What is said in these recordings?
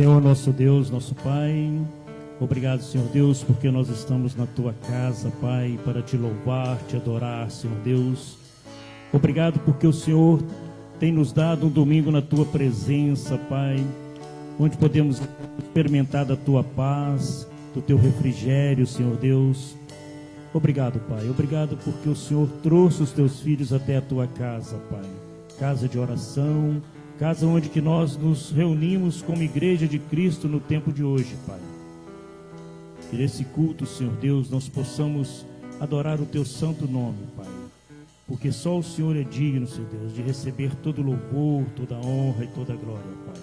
Senhor, nosso Deus, nosso Pai, obrigado, Senhor Deus, porque nós estamos na Tua casa, Pai, para Te louvar, Te adorar, Senhor Deus. Obrigado porque o Senhor tem nos dado um domingo na Tua presença, Pai, onde podemos experimentar da Tua paz, do Teu refrigério, Senhor Deus. Obrigado, Pai, obrigado porque o Senhor trouxe os Teus filhos até a Tua casa, Pai, casa de oração, casa onde que nós nos reunimos como igreja de Cristo no tempo de hoje, Pai. Que nesse culto, Senhor Deus, nós possamos adorar o Teu santo nome, Pai. Porque só o Senhor é digno, Senhor Deus, de receber todo louvor, toda honra e toda glória, Pai.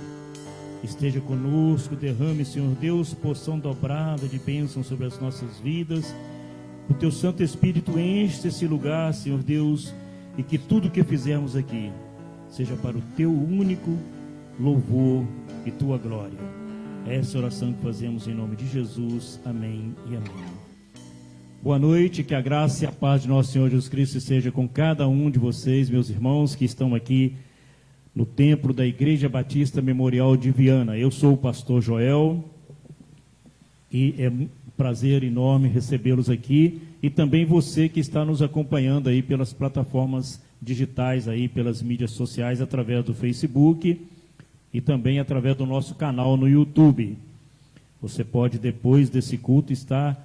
Esteja conosco, derrame, Senhor Deus, porção dobrada de bênção sobre as nossas vidas. O Teu Santo Espírito enche esse lugar, Senhor Deus, e que tudo que fizermos aqui seja para o Teu único louvor e Tua glória. Essa é a oração que fazemos em nome de Jesus. Amém e amém. Boa noite, que a graça e a paz de nosso Senhor Jesus Cristo esteja com cada um de vocês, meus irmãos, que estão aqui no templo da Igreja Batista Memorial de Viana. Eu sou o pastor Joel e é um prazer enorme recebê-los aqui, e também você que está nos acompanhando aí pelas plataformas digitais, aí pelas mídias sociais, através do Facebook e também através do nosso canal no YouTube. Você pode, depois desse culto, estar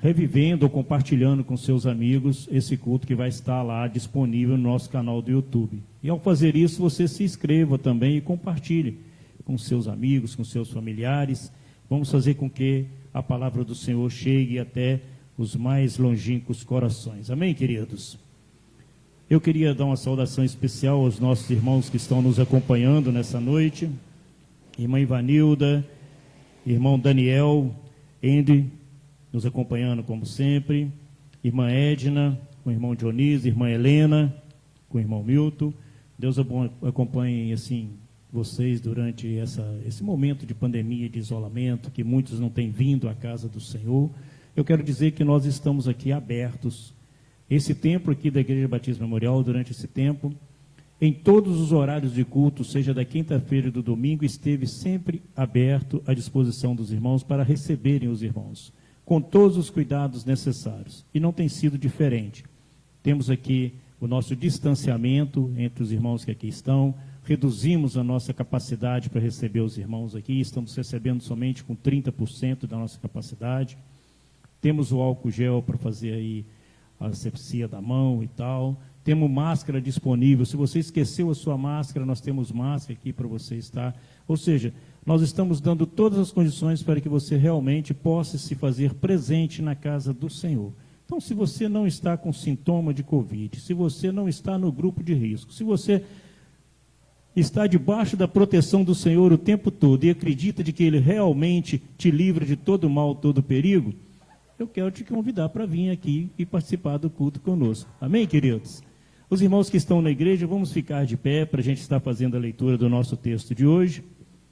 revivendo ou compartilhando com seus amigos esse culto que vai estar lá disponível no nosso canal do YouTube. E ao fazer isso, você se inscreva também e compartilhe com seus amigos, com seus familiares. Vamos fazer com que a palavra do Senhor chegue até os mais longínquos corações. Amém, queridos? Eu queria dar uma saudação especial aos nossos irmãos que estão nos acompanhando nessa noite. Irmã Ivanilda, irmão Daniel, Andy, nos acompanhando como sempre. Irmã Edna, com o irmão Dionísio, irmã Helena, com o irmão Milton. Deus acompanhe assim vocês durante esse momento de pandemia e de isolamento, que muitos não têm vindo à casa do Senhor. Eu quero dizer que nós estamos aqui abertos. Esse templo aqui da Igreja Batista Memorial, durante esse tempo, em todos os horários de culto, seja da quinta-feira e do domingo, esteve sempre aberto à disposição dos irmãos para receberem os irmãos, com todos os cuidados necessários. E não tem sido diferente. Temos aqui o nosso distanciamento entre os irmãos que aqui estão, reduzimos a nossa capacidade para receber os irmãos aqui, estamos recebendo somente com 30% da nossa capacidade. Temos o álcool gel para fazer aí a asepsia da mão e tal. Temos máscara disponível. Se você esqueceu a sua máscara, nós temos máscara aqui para você estar. Ou seja, nós estamos dando todas as condições para que você realmente possa se fazer presente na casa do Senhor. Então, se você não está com sintoma de Covid, se você não está no grupo de risco, se você está debaixo da proteção do Senhor o tempo todo e acredita de que Ele realmente te livra de todo mal, todo perigo, eu quero te convidar para vir aqui e participar do culto conosco. Amém, queridos? Os irmãos que estão na igreja, vamos ficar de pé para a gente estar fazendo a leitura do nosso texto de hoje.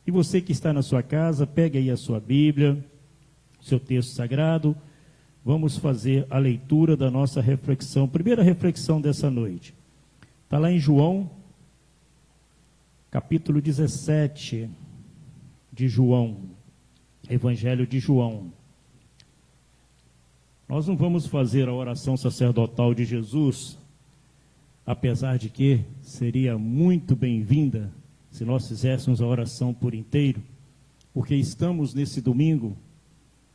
E você que está na sua casa, pegue aí a sua Bíblia, seu texto sagrado. Vamos fazer a leitura da nossa reflexão. Primeira reflexão dessa noite. Está lá em João, capítulo 17 de João. Evangelho de João. Nós não vamos fazer a oração sacerdotal de Jesus, apesar de que seria muito bem-vinda se nós fizéssemos a oração por inteiro, porque estamos nesse domingo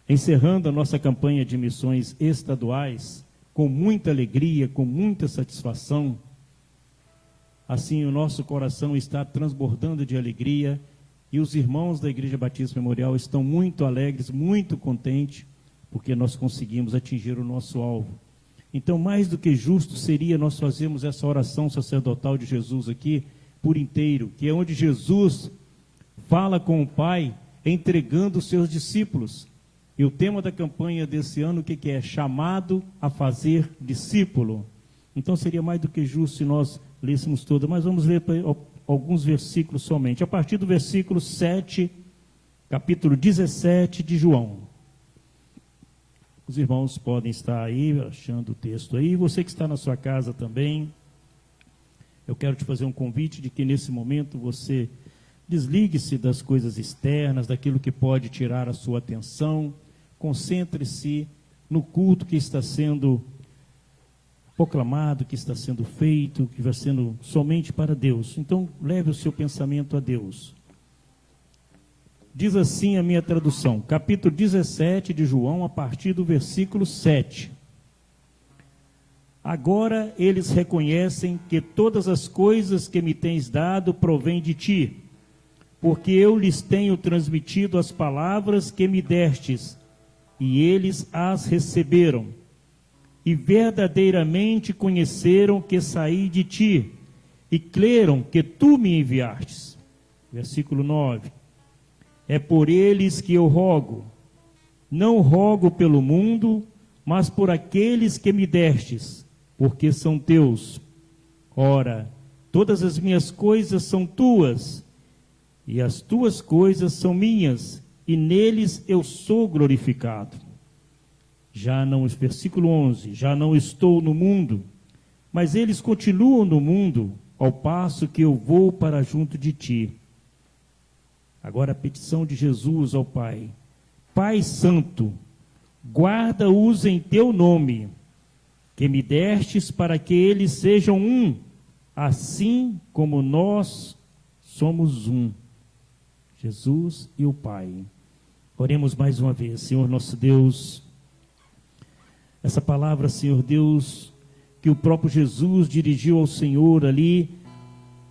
encerrando a nossa campanha de missões estaduais com muita alegria, com muita satisfação. Assim, o nosso coração está transbordando de alegria e os irmãos da Igreja Batista Memorial estão muito alegres, muito contentes, porque nós conseguimos atingir o nosso alvo. Então, mais do que justo seria nós fazermos essa oração sacerdotal de Jesus aqui por inteiro, que é onde Jesus fala com o Pai, entregando os seus discípulos. E o tema da campanha desse ano, o que é? Chamado a fazer discípulo. Então, seria mais do que justo se nós lêssemos toda, mas vamos ler alguns versículos somente. A partir do versículo 7, capítulo 17 de João. Os irmãos podem estar aí, achando o texto aí. Você que está na sua casa também, eu quero te fazer um convite de que nesse momento você Desligue-se das coisas externas, daquilo que pode tirar a sua atenção. Concentre-se no culto que está sendo proclamado, que está sendo feito, que vai sendo somente para Deus. Então, leve o seu pensamento a Deus. Diz assim a minha tradução, capítulo 17 de João, a partir do versículo 7. Agora eles reconhecem que todas as coisas que me tens dado provêm de ti, porque eu lhes tenho transmitido as palavras que me destes, e eles as receberam, e verdadeiramente conheceram que saí de ti, e creram que tu me enviastes. Versículo 9. É por eles que eu rogo, não rogo pelo mundo, mas por aqueles que me destes, porque são teus. Ora, todas as minhas coisas são tuas, e as tuas coisas são minhas, e neles eu sou glorificado. Versículo 11, já não estou no mundo, mas eles continuam no mundo, ao passo que eu vou para junto de ti. Agora a petição de Jesus ao Pai. Pai Santo, guarda-os em teu nome, que me destes para que eles sejam um, assim como nós somos um. Jesus e o Pai. Oremos mais uma vez. Senhor nosso Deus, essa palavra, Senhor Deus, que o próprio Jesus dirigiu ao Senhor ali,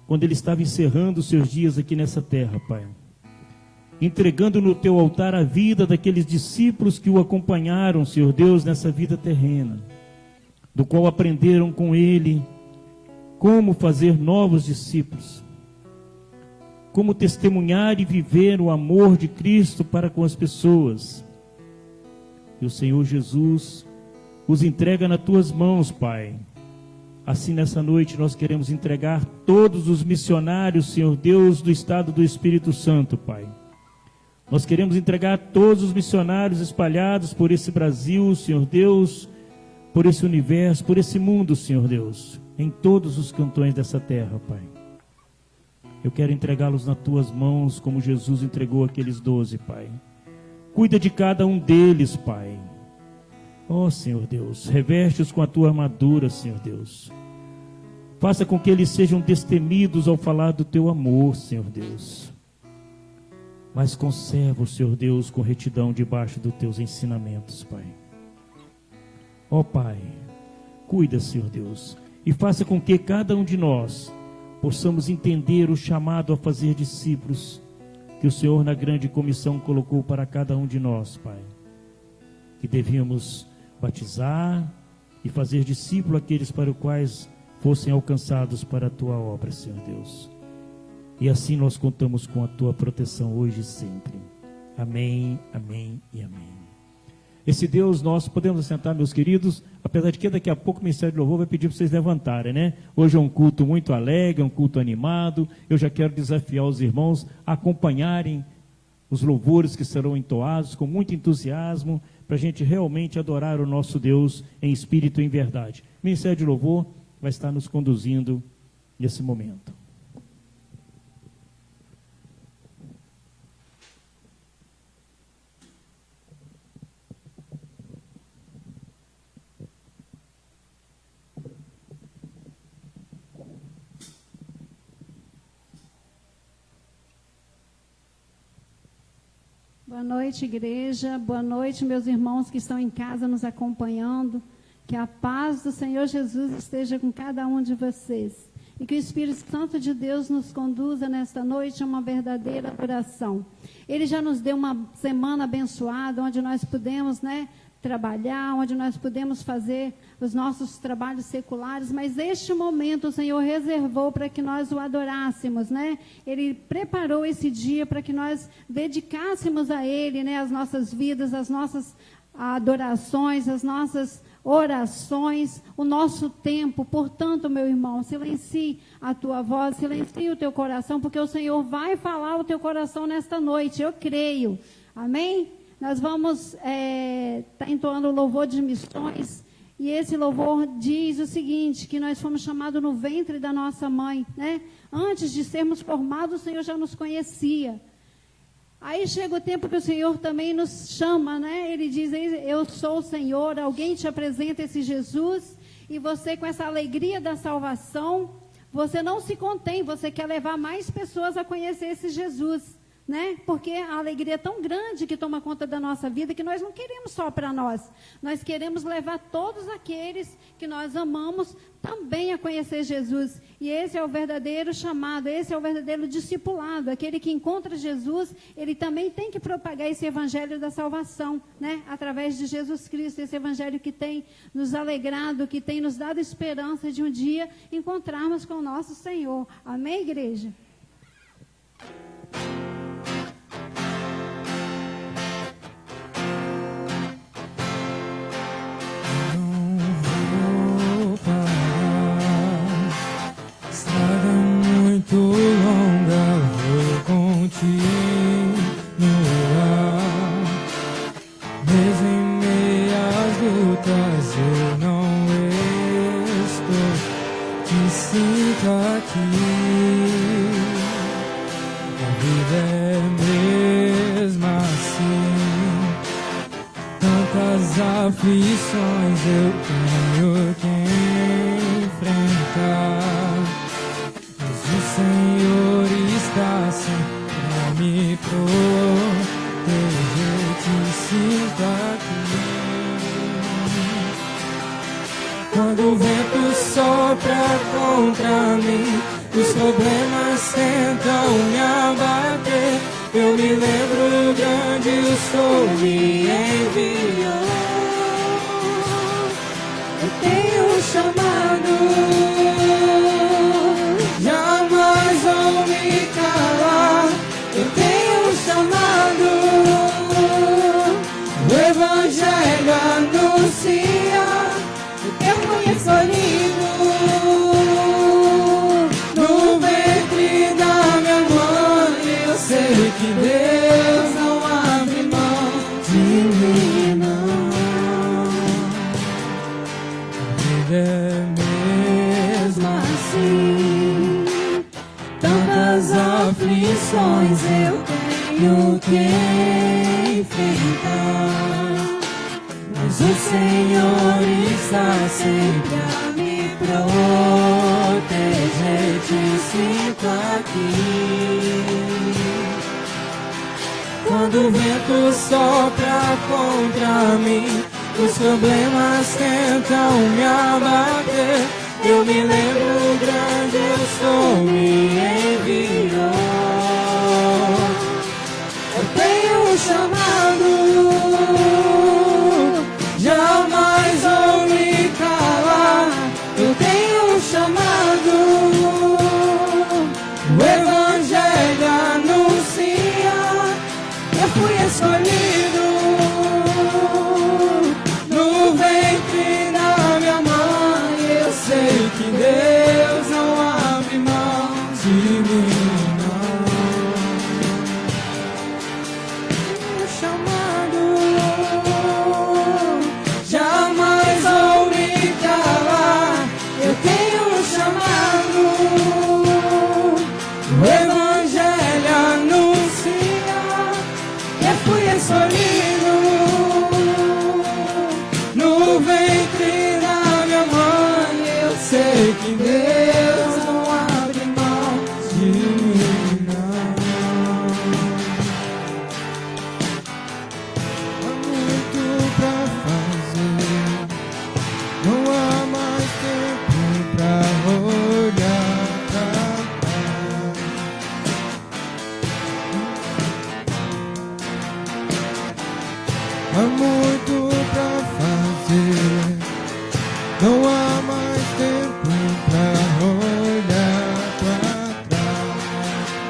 quando ele estava encerrando os seus dias aqui nessa terra, Pai. Entregando no teu altar a vida daqueles discípulos que o acompanharam, Senhor Deus, nessa vida terrena, do qual aprenderam com ele como fazer novos discípulos, como testemunhar e viver o amor de Cristo para com as pessoas. E o Senhor Jesus os entrega nas tuas mãos, Pai. Assim, nessa noite, nós queremos entregar todos os missionários, Senhor Deus, do estado do Espírito Santo, Pai. Nós queremos entregar todos os missionários espalhados por esse Brasil, Senhor Deus, por esse universo, por esse mundo, Senhor Deus, em todos os cantões dessa terra, Pai. Eu quero entregá-los nas tuas mãos, como Jesus entregou aqueles 12, Pai. Cuida de cada um deles, Pai. Ó, Senhor Deus, reveste-os com a tua armadura, Senhor Deus. Faça com que eles sejam destemidos ao falar do teu amor, Senhor Deus. Mas conserva o Senhor Deus com retidão debaixo dos teus ensinamentos, Pai. Ó Pai, cuida, Senhor Deus, e faça com que cada um de nós possamos entender o chamado a fazer discípulos que o Senhor na grande comissão colocou para cada um de nós, Pai. Que devíamos batizar e fazer discípulo aqueles para os quais fossem alcançados para a tua obra, Senhor Deus. E assim nós contamos com a tua proteção hoje e sempre. Amém, amém e amém. Esse Deus nosso, podemos assentar, meus queridos, apesar de que daqui a pouco o Ministério de Louvor vai pedir para vocês levantarem, né? Hoje é um culto muito alegre, um culto animado. Eu já quero desafiar os irmãos a acompanharem os louvores que serão entoados com muito entusiasmo, para a gente realmente adorar o nosso Deus em espírito e em verdade. O Ministério de Louvor vai estar nos conduzindo nesse momento. Boa noite, igreja. Boa noite, meus irmãos que estão em casa nos acompanhando. Que a paz do Senhor Jesus esteja com cada um de vocês. E que o Espírito Santo de Deus nos conduza nesta noite a uma verdadeira adoração. Ele já nos deu uma semana abençoada, onde nós pudemos, trabalhar, onde nós pudemos fazer os nossos trabalhos seculares, mas este momento o Senhor reservou para que nós o adorássemos, Ele preparou esse dia para que nós dedicássemos a Ele, as nossas vidas, as nossas adorações, as nossas orações, o nosso tempo. Portanto, meu irmão, silencie a tua voz, silencie o teu coração, porque o Senhor vai falar ao teu coração nesta noite, eu creio. Amém? Nós vamos estar entoando o louvor de missões E esse louvor diz o seguinte, que nós fomos chamados no ventre da nossa mãe, né? Antes de sermos formados, o Senhor já nos conhecia. Aí chega o tempo que o Senhor também nos chama, né? Ele diz, eu sou o Senhor, alguém te apresenta esse Jesus, e você com essa alegria da salvação, você não se contém, você quer levar mais pessoas a conhecer esse Jesus, né? Porque a alegria é tão grande que toma conta da nossa vida que nós não queremos só para nós. Nós queremos levar todos aqueles que nós amamos também a conhecer Jesus. E esse é o verdadeiro chamado, esse é o verdadeiro discipulado. Aquele que encontra Jesus, ele também tem que propagar esse evangelho da salvação, né? Através de Jesus Cristo, esse evangelho que tem nos alegrado, que tem nos dado esperança de um dia encontrarmos com o nosso Senhor. Amém, igreja? Aflições eu tenho que enfrentar, mas o Senhor está sempre a me proteger. Te sinto aqui. Quando o vento sopra contra mim, os problemas tentam me abater, eu me lembro grande o Senhor me enviou. Tenho chamado, jamais vou me calar. Eu tenho chamado, o Evangelho anuncia. Eu fui escolhido no ventre da minha mãe. Eu sei que Deus não abre mão de mim, não. É mesmo assim, tantas aflições eu tenho que enfrentar, mas o Senhor está sempre a me proteger. Te sinto aqui. Quando o vento sopra contra mim, os problemas tentam me abater, eu me lembro grande o Senhor me enviou. Eu tenho um chamado, jamais vou me calar. Eu tenho um chamado, o Evangelho anuncia. Eu fui escolhido no ventre da minha mãe. Eu sei que Deus não abre mão de mim, não. Meu chamado, jamais vou me calar. Eu tenho um chamado, o Evangelho anuncia. Eu fui escolhido no ventre da minha mãe. Eu sei que Deus não abre mão de mim, não. Há muito pra fazer, não há mais tempo pra olhar pra trás. Há muito pra fazer, não há mais tempo pra olhar pra trás.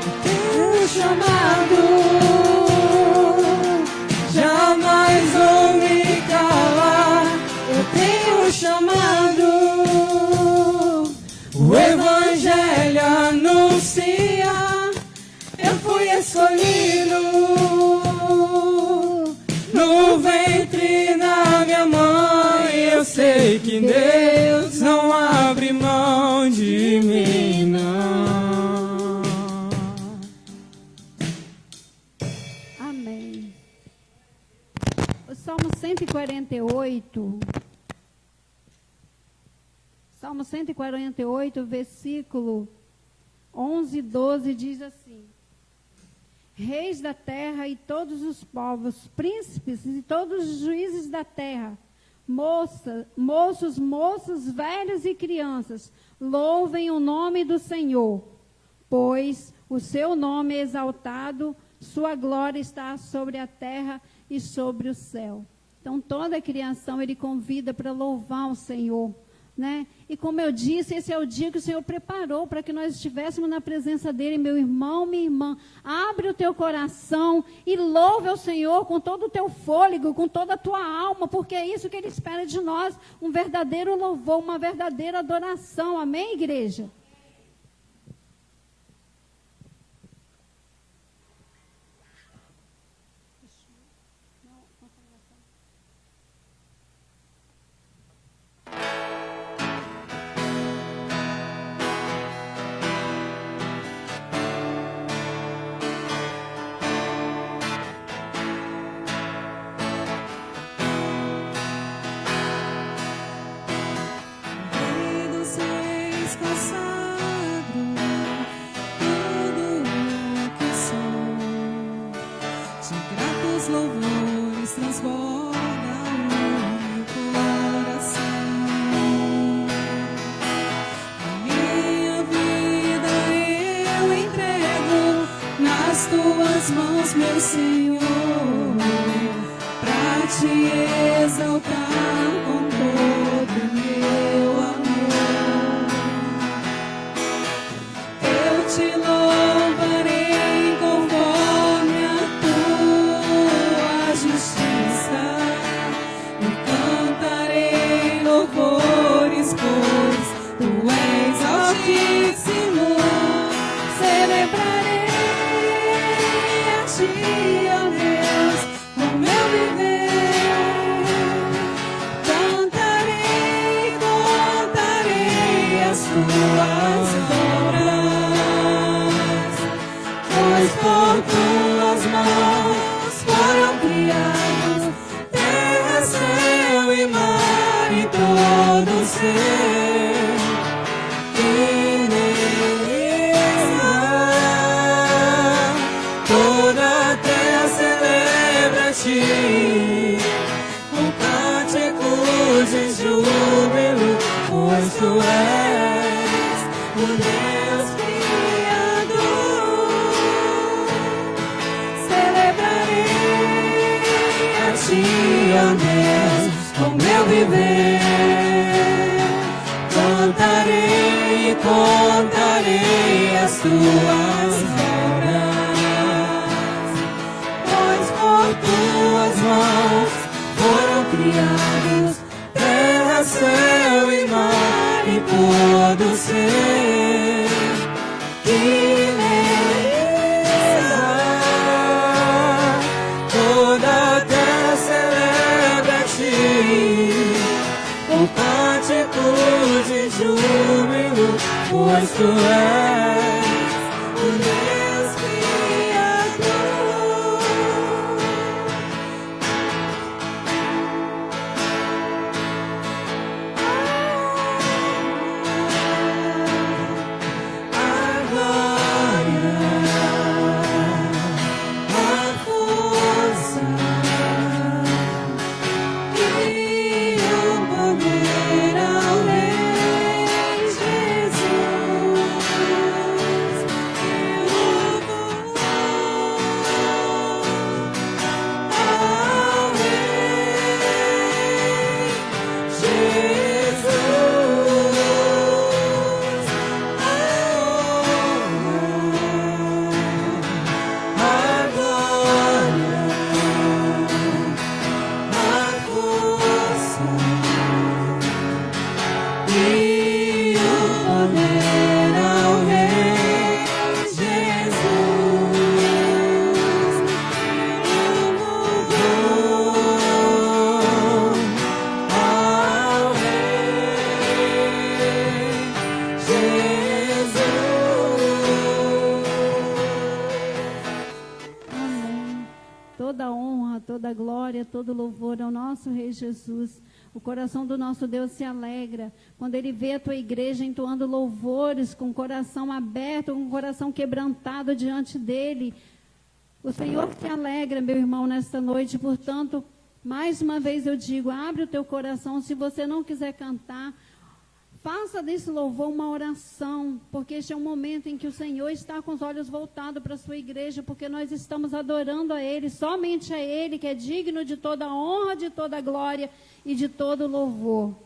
Eu tenho um chamado, jamais vou me calar. Eu tenho um chamado, o Evangelho anuncia. Eu fui escolhido no ventre da minha mãe. Eu sei sei que Deus não abre mão de mim, não. Amém. O Salmo 148, Salmo 148, versículo 11 e 12 diz assim: Reis da terra e todos os povos, príncipes e todos os juízes da terra, moços, moças, velhos e crianças, louvem o nome do Senhor, pois o seu nome é exaltado, sua glória está sobre a terra e sobre o céu. Então, toda a criação ele convida para louvar o Senhor, né? E como eu disse, esse é o dia que o Senhor preparou para que nós estivéssemos na presença dele. Meu irmão, minha irmã, abre o teu coração e louve ao Senhor com todo o teu fôlego, com toda a tua alma, porque é isso que ele espera de nós, um verdadeiro louvor, uma verdadeira adoração. Amém, igreja? Louvores transbordam o meu coração. A minha vida eu entrego nas tuas mãos, meu Senhor, pra te exaltar com todo o meu amor. Eu te louvarei conforme a tua justiça e cantarei louvores, pois tu és altíssimo. Celebrarei a ti, ó Deus, com meu viver. Cantarei as tuas obras, pois por tuas mãos foram criados terra, céu e mar e todo ser que neles há. Toda a terra celebra a ti com cânticos de júbilo, pois tu és o Deus Criador. Celebrarei a ti, ó Deus, com meu viver. Cantarei e contarei as tuas obras, pois por tuas mãos foram criados terra, céu e mar e todo ser que neles há. Toda a terra celebra a ti com cânticos de júbilo, pois tu és o Deus Criador. A glória, a força e o poder ao Rei Jesus. todo louvor ao nosso Rei Jesus. O coração do nosso Deus se alegra quando Ele vê a tua igreja entoando louvores com o coração aberto, com o coração quebrantado diante dEle. O Senhor se alegra, meu irmão, nesta noite. Portanto, mais uma vez eu digo, abre o teu coração. Se você não quiser cantar, faça desse louvor uma oração, porque este é um momento em que o Senhor está com os olhos voltados para a sua igreja, porque nós estamos adorando a Ele, somente a Ele, que é digno de toda honra, de toda glória e de todo louvor.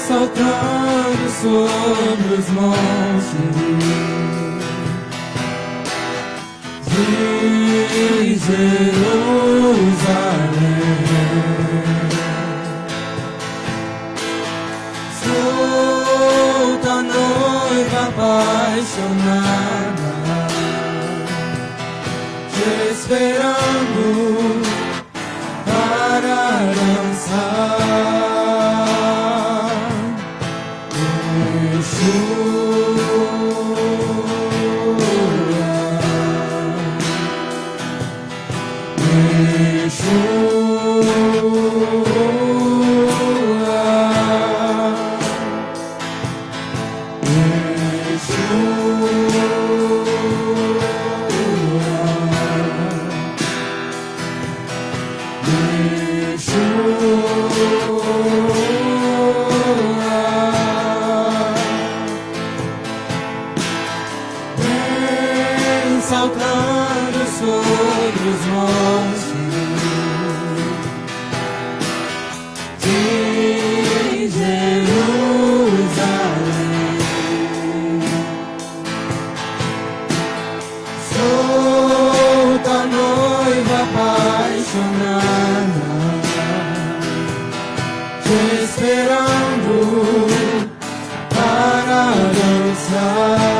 Saltando sobre os montes de Jerusalém, solta a noiva apaixonada, te esperando para dançar. Saltando sobre os montes de Jerusalém, solta a noiva apaixonada, te esperando para dançar.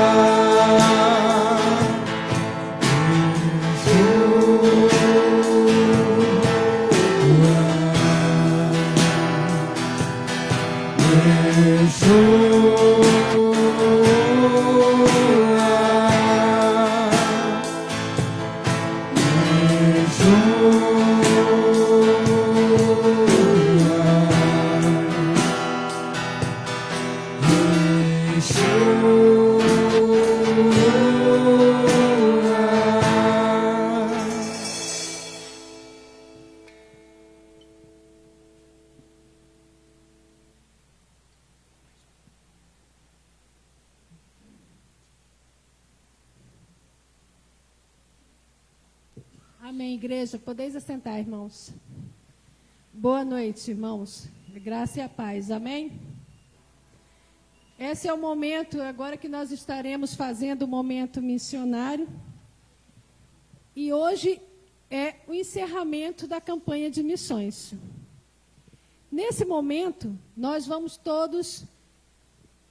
Amém, igreja. Podeis assentar, irmãos. Boa noite, irmãos. Graça e a paz. Amém? Esse é o momento, agora que nós estaremos fazendo o momento missionário. E hoje é o encerramento da campanha de missões. Nesse momento, nós vamos todos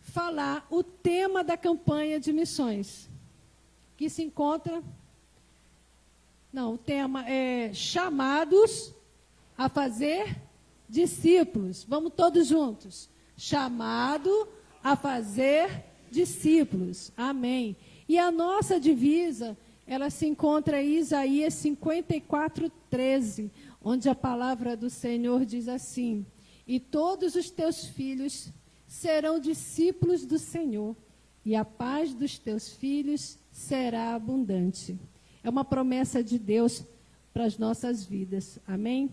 falar o tema da campanha de missões, que se encontra... Não, o tema é chamados a fazer discípulos. Vamos todos juntos. Chamado a fazer discípulos. Amém. E a nossa divisa, ela se encontra em Isaías 54:13, onde a palavra do Senhor diz assim: e todos os teus filhos serão discípulos do Senhor, e a paz dos teus filhos será abundante. É uma promessa de Deus para as nossas vidas. Amém?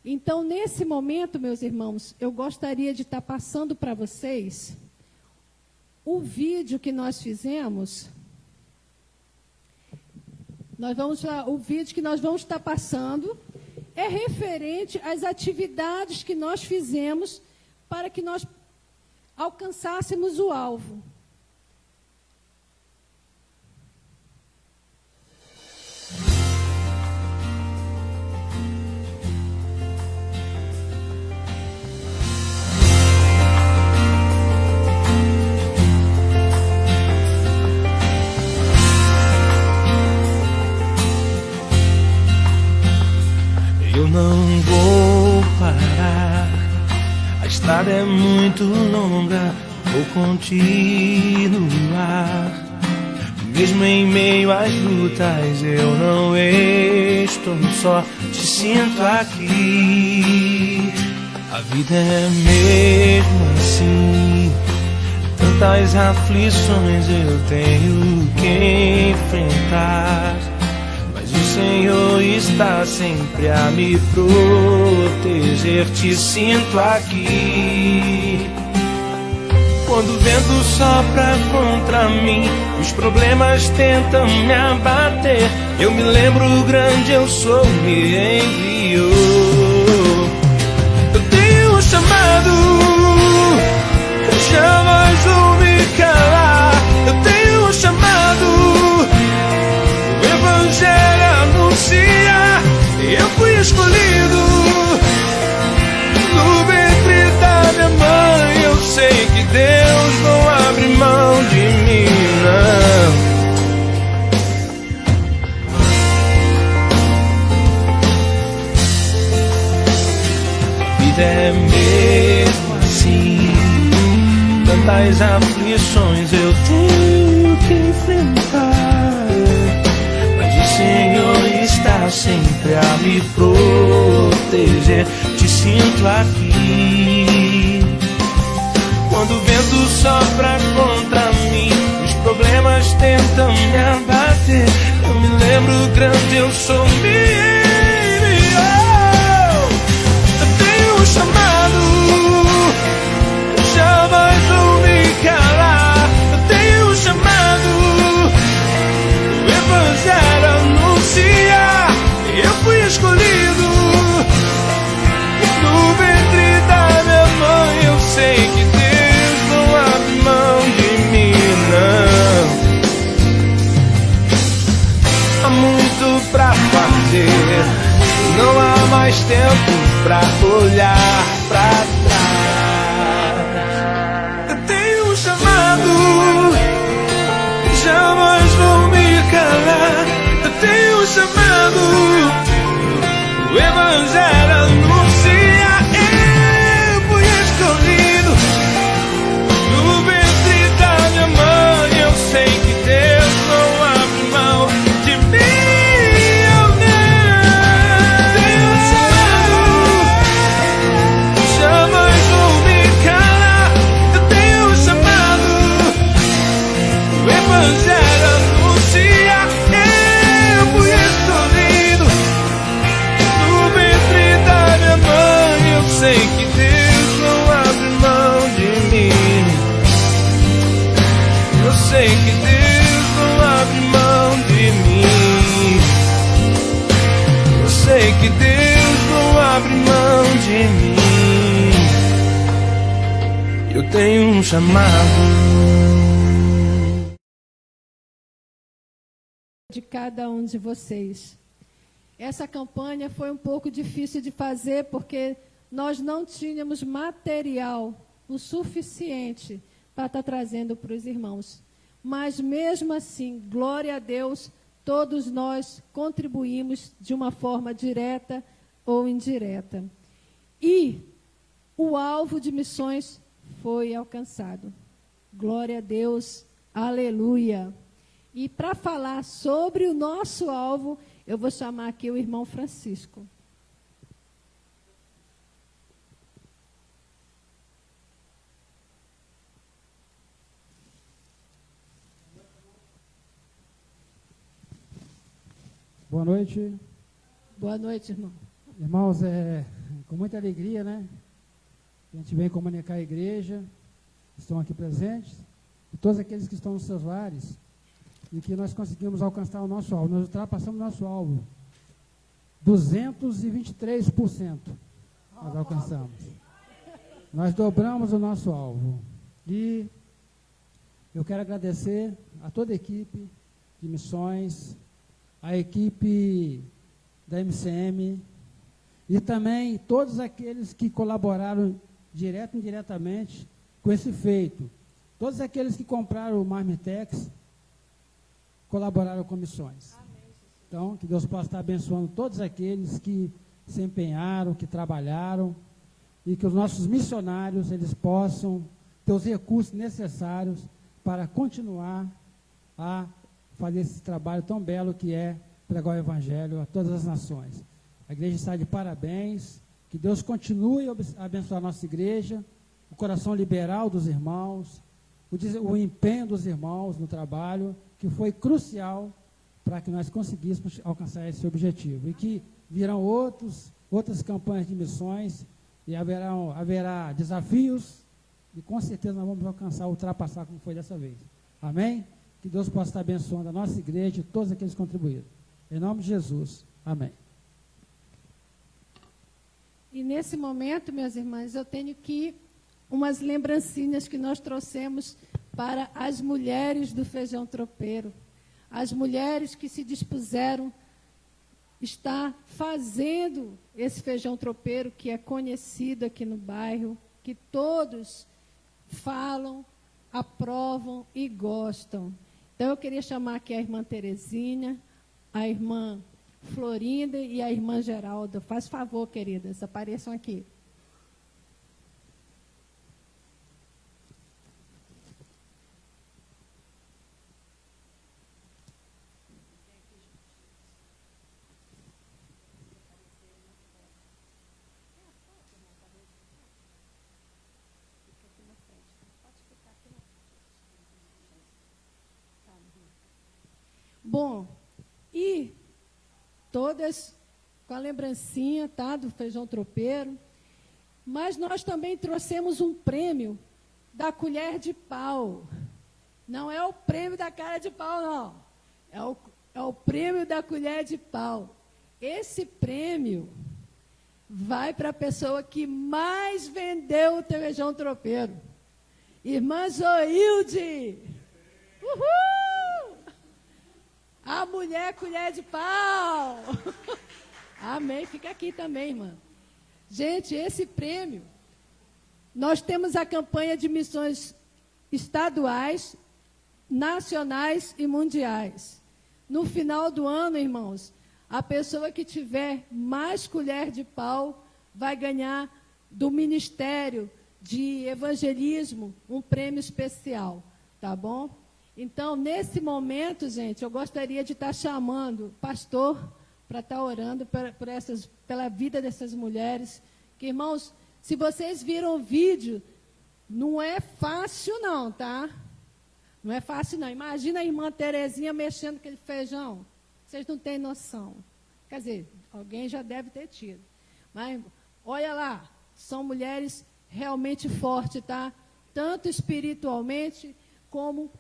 Então, nesse momento, meus irmãos, eu gostaria de estar passando para vocês o vídeo que nós fizemos, o vídeo que nós vamos estar passando é referente às atividades que nós fizemos para que nós alcançássemos o alvo. Eu não vou parar, a estrada é muito longa, vou continuar. Mesmo em meio às lutas, eu não estou só, te sinto aqui. A vida é mesmo assim, tantas aflições eu tenho que enfrentar. O Senhor está sempre a me proteger, te sinto aqui. Quando o vento sopra contra mim, os problemas tentam me abater, eu me lembro o grande eu sou, me enviou. Eu tenho um chamado, jamais vou me calar. Eu tenho um chamado, o Evangelho anuncia, eu fui escolhido no ventre da minha mãe. Eu sei que Deus não abre mão de mim, não. A vida é mesmo assim, tantas aflições eu tenho que enfrentar, mas o Senhor está sempre a me proteger, te sinto aqui. Quando o vento sopra contra mim, os problemas tentam me abater, eu me lembro o grande eu sou, me enviou. Eu tenho um chamado, jamais vou me calar. Eu tenho um chamado, o Evangelho anuncia, eu fui escolhido no ventre da minha mãe. Eu sei que Deus não abre mão de mim, não. Há muito pra fazer, não há mais tempo pra olhar pra trás. Eu tenho um chamado, jamais vou me calar. Eu tenho um chamado, o Evangelho anuncia, eu fui escolhido no ventre da minha mãe. Eu sei que Deus não abre mão de mim. Eu tenho um chamado, jamais vou me calar. Eu tenho um chamado, o Evangelho anuncia, eu fui escolhido no ventre da minha mãe. Eu sei que Deus não abre mão de mim. Eu sei que Deus não abre mão de mim. Eu sei que Deus não abre mão de mim. Eu tenho um chamado. De cada um de vocês. Essa campanha foi um pouco difícil de fazer porque nós não tínhamos material o suficiente para estar trazendo para os irmãos. Mas mesmo assim, glória a Deus, todos nós contribuímos de uma forma direta ou indireta. E o alvo de missões foi alcançado. Glória a Deus, aleluia. E para falar sobre o nosso alvo, eu vou chamar aqui o irmão Francisco. Boa noite. Boa noite, irmão. Irmãos, com muita alegria, né? A gente vem comunicar a igreja, estão aqui presentes, e todos aqueles que estão nos seus lares, e que nós conseguimos alcançar o nosso alvo. Nós ultrapassamos o nosso alvo. 223% nós alcançamos. Nós dobramos o nosso alvo. E eu quero agradecer a toda a equipe de missões, a equipe da MCM e também todos aqueles que colaboraram direto e indiretamente com esse feito. Todos aqueles que compraram o Marmitex colaboraram com missões. Então, que Deus possa estar abençoando todos aqueles que se empenharam, que trabalharam, e que os nossos missionários, eles possam ter os recursos necessários para continuar a fazer esse trabalho tão belo que é pregar o Evangelho a todas as nações. A igreja está de parabéns, que Deus continue a abençoar a nossa igreja, o coração liberal dos irmãos, o empenho dos irmãos no trabalho, que foi crucial para que nós conseguíssemos alcançar esse objetivo. E que virão outras campanhas de missões, e haverá desafios, e com certeza nós vamos alcançar, ultrapassar como foi dessa vez. Amém? Que Deus possa estar abençoando a nossa igreja e todos aqueles que contribuíram. Em nome de Jesus. Amém. E nesse momento, minhas irmãs, eu tenho aqui umas lembrancinhas que nós trouxemos para as mulheres do Feijão Tropeiro. As mulheres que se dispuseram está fazendo esse feijão tropeiro que é conhecido aqui no bairro, que todos falam, aprovam e gostam. Então, eu queria chamar aqui a irmã Terezinha, a irmã Florinda e a irmã Geralda. Faz favor, queridas, apareçam aqui. Bom, e todas com a lembrancinha, tá, do feijão tropeiro, mas nós também trouxemos um prêmio da colher de pau. Não é o prêmio da cara de pau, não. É o prêmio da colher de pau. Esse prêmio vai para a pessoa que mais vendeu o feijão tropeiro. Irmã Zoilde! Uhul! A mulher colher de pau. Amém. Fica aqui também, irmã. Gente, esse prêmio, nós temos a campanha de missões estaduais, nacionais e mundiais. No final do ano, irmãos, a pessoa que tiver mais colher de pau vai ganhar do Ministério de Evangelismo um prêmio especial, tá bom? Então, nesse momento, gente, eu gostaria de estar chamando o pastor para estar orando pela vida dessas mulheres. Que, irmãos, se vocês viram o vídeo, não é fácil não, tá? Não é fácil não. Imagina a irmã Terezinha mexendo aquele feijão. Vocês não têm noção. Quer dizer, alguém já deve ter tido. Mas, olha lá, são mulheres realmente fortes, tá? Tanto espiritualmente como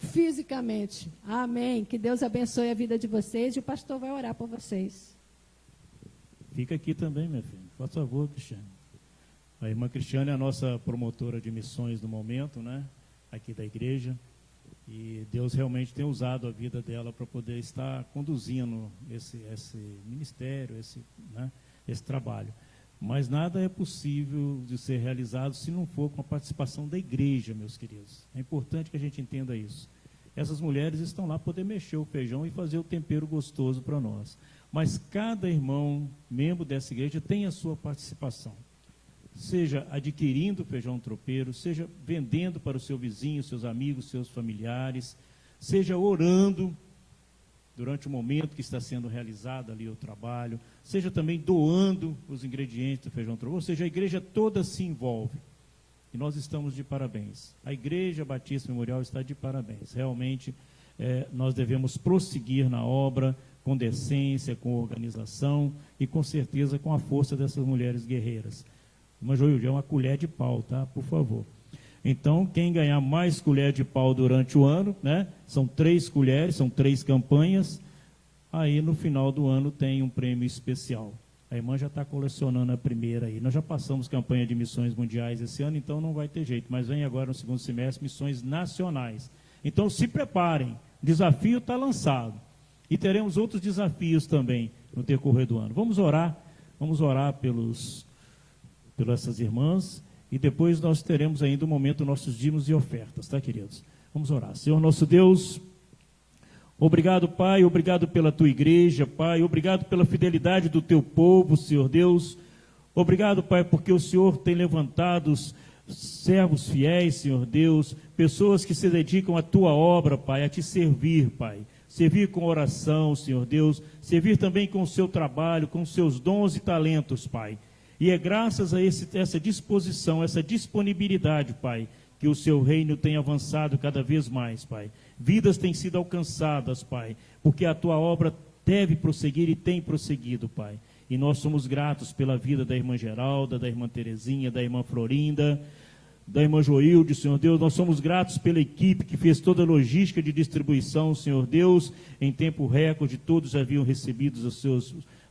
fisicamente. Amém. Que Deus abençoe a vida de vocês e o pastor vai orar por vocês. Fica aqui também, minha filha. Por favor, Cristiane. A irmã Cristiane é a nossa promotora de missões no momento, né? Aqui da igreja. E Deus realmente tem usado a vida dela para poder estar conduzindo esse ministério, esse trabalho. Mas nada é possível de ser realizado se não for com a participação da igreja, meus queridos. É importante que a gente entenda isso. Essas mulheres estão lá para poder mexer o feijão e fazer o tempero gostoso para nós. Mas cada irmão, membro dessa igreja, tem a sua participação. Seja adquirindo feijão tropeiro, seja vendendo para o seu vizinho, seus amigos, seus familiares, seja orando durante o momento que está sendo realizado ali o trabalho, seja também doando os ingredientes do feijão tropeiro, ou seja, a igreja toda se envolve. E nós estamos de parabéns. A Igreja Batista Memorial está de parabéns. Realmente, nós devemos prosseguir na obra com decência, com organização e com certeza com a força dessas mulheres guerreiras. Irmã Joilde, é uma colher de pau, tá? Por favor. Então, quem ganhar mais colher de pau durante o ano, né? São 3 colheres, são 3 campanhas. Aí, no final do ano, tem um prêmio especial. A irmã já está colecionando a primeira aí. Nós já passamos campanha de missões mundiais esse ano, então não vai ter jeito. Mas vem agora no segundo semestre, missões nacionais. Então, se preparem. O desafio está lançado. E teremos outros desafios também no decorrer do ano. Vamos orar pelas essas irmãs. E depois nós teremos ainda um momento nossos dízimos e ofertas, tá, queridos? Vamos orar. Senhor nosso Deus, obrigado, Pai, obrigado pela Tua igreja, Pai, obrigado pela fidelidade do Teu povo, Senhor Deus. Obrigado, Pai, porque o Senhor tem levantado servos fiéis, Senhor Deus, pessoas que se dedicam à Tua obra, Pai, a Te servir, Pai. Servir com oração, Senhor Deus, servir também com o seu trabalho, com os seus dons e talentos, Pai. E é graças a essa disposição, essa disponibilidade, Pai, que o seu reino tem avançado cada vez mais, Pai. Vidas têm sido alcançadas, Pai, porque a tua obra deve prosseguir e tem prosseguido, Pai. E nós somos gratos pela vida da irmã Geralda, da irmã Terezinha, da irmã Florinda, da irmã Joilde, Senhor Deus. Nós somos gratos pela equipe que fez toda a logística de distribuição, Senhor Deus. Em tempo recorde, todos haviam recebido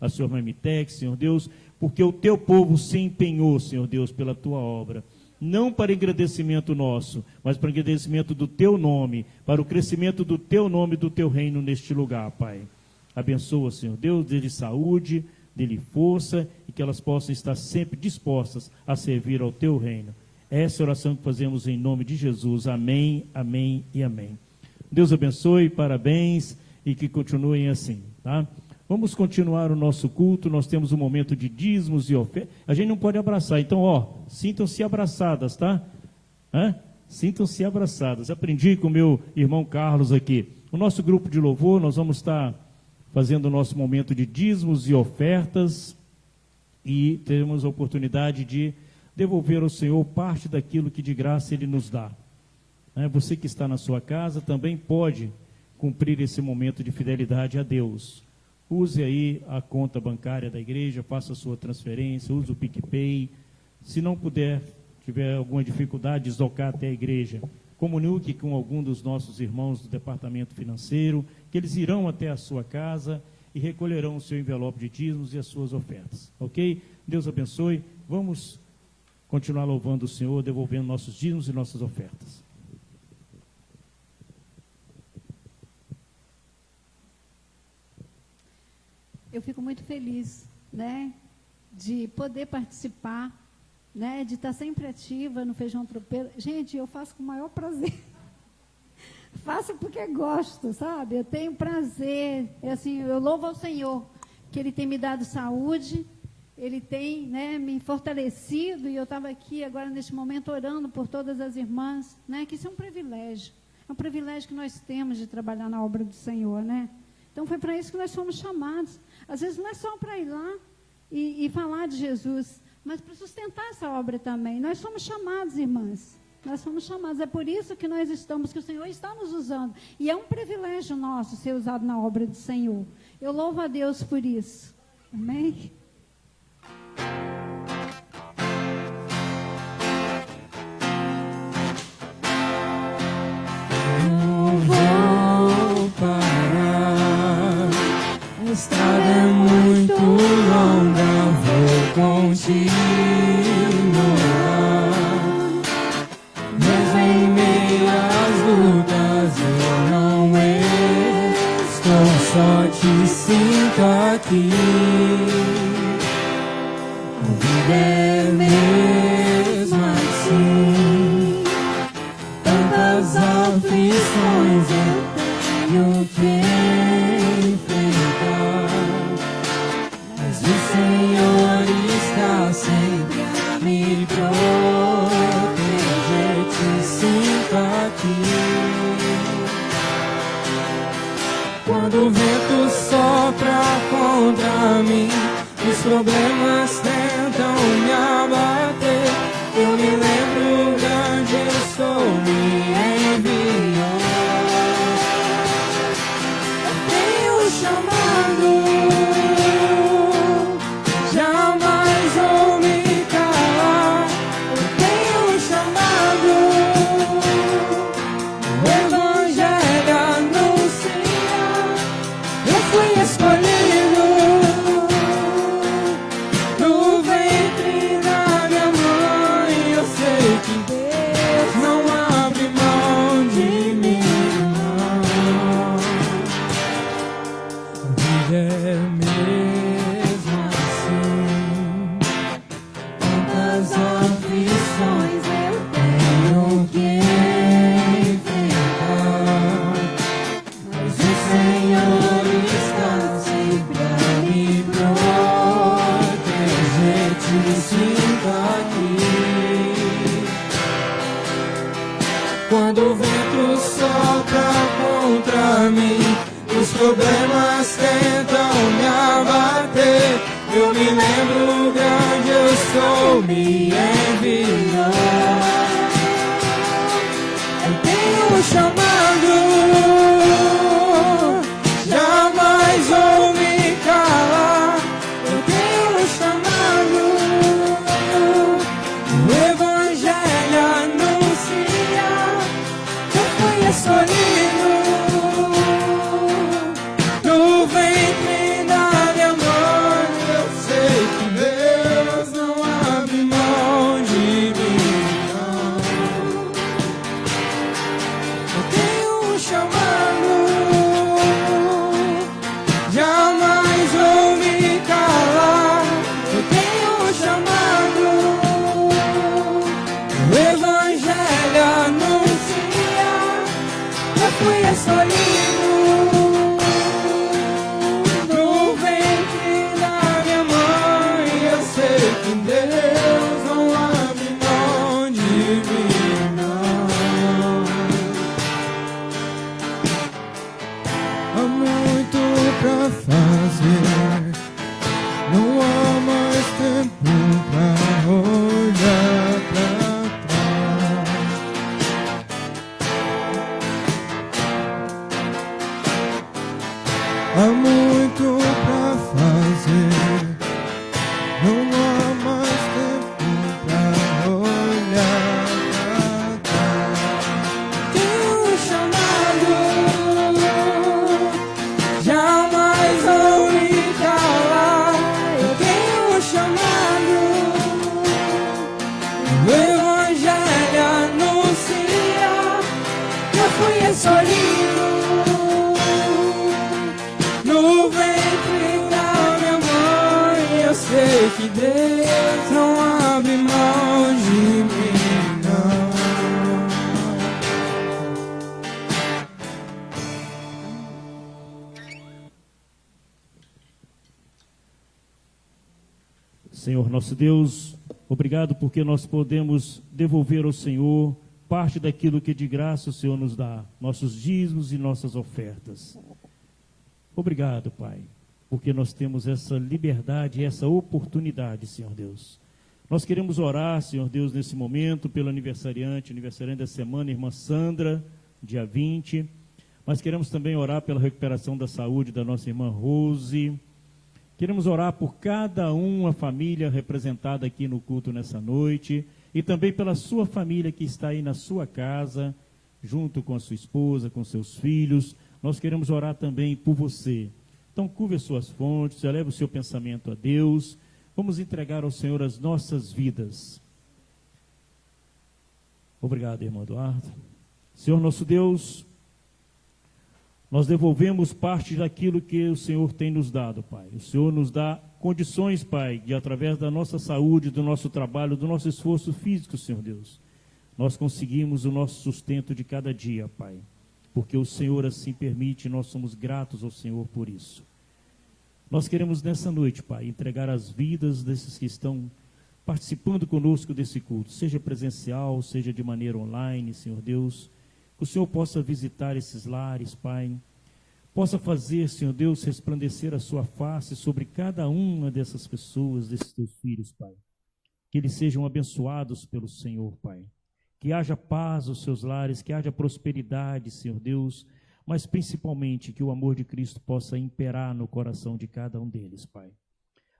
a sua Marmitex, Senhor Deus, porque o teu povo se empenhou, Senhor Deus, pela tua obra. Não para engrandecimento nosso, mas para engrandecimento do teu nome, para o crescimento do teu nome e do teu reino neste lugar, Pai. Abençoa, Senhor Deus, dê-lhe saúde, dê-lhe força e que elas possam estar sempre dispostas a servir ao teu reino. Essa é a oração que fazemos em nome de Jesus. Amém, amém e amém. Deus abençoe, parabéns e que continuem assim, tá? Vamos continuar o nosso culto. Nós temos um momento de dízimos e ofertas. A gente não pode abraçar, então, sintam-se abraçadas, tá? Sintam-se abraçadas. Aprendi com o meu irmão Carlos aqui. O nosso grupo de louvor, nós vamos estar fazendo o nosso momento de dízimos e ofertas e teremos a oportunidade de devolver ao Senhor parte daquilo que de graça Ele nos dá. Você que está na sua casa também pode cumprir esse momento de fidelidade a Deus. Use aí a conta bancária da igreja, faça a sua transferência, use o PicPay. Se não puder, tiver alguma dificuldade, deslocar até a igreja, comunique com algum dos nossos irmãos do departamento financeiro, que eles irão até a sua casa e recolherão o seu envelope de dízimos e as suas ofertas. Ok? Deus abençoe. Vamos continuar louvando o Senhor, devolvendo nossos dízimos e nossas ofertas. Eu fico muito feliz, né, de poder participar, né, de estar sempre ativa no Feijão Tropeiro. Gente, eu faço com o maior prazer. Faço porque gosto, sabe? Eu tenho prazer, assim, eu louvo ao Senhor, que Ele tem me dado saúde, Ele tem, né, me fortalecido, e eu estava aqui agora neste momento orando por todas as irmãs, né, que isso é um privilégio que nós temos de trabalhar na obra do Senhor, né? Então foi para isso que nós fomos chamados. Às vezes não é só para ir lá e falar de Jesus, mas para sustentar essa obra também. Nós somos chamados, irmãs. Nós somos chamados. É por isso que nós estamos, que o Senhor está nos usando. E é um privilégio nosso ser usado na obra do Senhor. Eu louvo a Deus por isso. Amém? A estrada é muito longa, vou continuar. Mesmo em meio às lutas, eu não estou só, te sinto aqui. A vida é mesmo assim, tantas aflições eu tenho que Senhor está sempre a me proteger, te sinto aqui. Quando o vento sopra contra mim, os problemas tentam me abater, eu me lembro grande eu sou, me enviou. Eu tenho um chamado, jamais vou me calar. Eu tenho um chamado, problemas tentam me abater, eu me lembro grande eu sou, me enviou. Eu tenho um chamado, jamais vou me calar. Eu tenho um chamado, o evangelho anunciar. Eu fui escolhido no ventre da minha mãe. Eu sei que Deus não abre mão de mim, não. Eu tenho um chamado, jamais vou me calar. Eu tenho um chamado, o evangelho anuncia. Eu fui escolhido no ventre da minha mãe. Eu sei que Deus não abre mão de mim, não. Há muito pra fazer, não há mais tempo pra olhar pra trás. Há muito pra fazer, não há mais tempo pra olhar pra trás. Tenho um chamado, jamais vou me calar. Eu tenho um chamado, o evangelho anuncia. Eu fui escolhido no ventre da minha mãe. Eu sei que Deus não abre mão de mim, não. Senhor nosso Deus, obrigado porque nós podemos devolver ao Senhor parte daquilo que de graça o Senhor nos dá, nossos dízimos e nossas ofertas. Obrigado, Pai, porque nós temos essa liberdade e essa oportunidade, Senhor Deus. Nós queremos orar, Senhor Deus, nesse momento, pelo aniversariante da semana, irmã Sandra, dia 20. Mas queremos também orar pela recuperação da saúde da nossa irmã Rose. Queremos orar por cada uma família representada aqui no culto nessa noite e também pela sua família que está aí na sua casa, junto com a sua esposa, com seus filhos. Nós queremos orar também por você. Então, curve as suas fontes, eleve o seu pensamento a Deus. Vamos entregar ao Senhor as nossas vidas. Obrigado, irmão Eduardo. Senhor nosso Deus, nós devolvemos parte daquilo que o Senhor tem nos dado, Pai. O Senhor nos dá condições, Pai, de através da nossa saúde, do nosso trabalho, do nosso esforço físico, Senhor Deus, nós conseguimos o nosso sustento de cada dia, Pai. Porque o Senhor assim permite e nós somos gratos ao Senhor por isso. Nós queremos nessa noite, Pai, entregar as vidas desses que estão participando conosco desse culto, seja presencial, seja de maneira online, Senhor Deus. Que o Senhor possa visitar esses lares, Pai. Possa fazer, Senhor Deus, resplandecer a sua face sobre cada uma dessas pessoas, desses teus filhos, Pai. Que eles sejam abençoados pelo Senhor, Pai. Que haja paz nos seus lares, que haja prosperidade, Senhor Deus, mas principalmente que o amor de Cristo possa imperar no coração de cada um deles, Pai.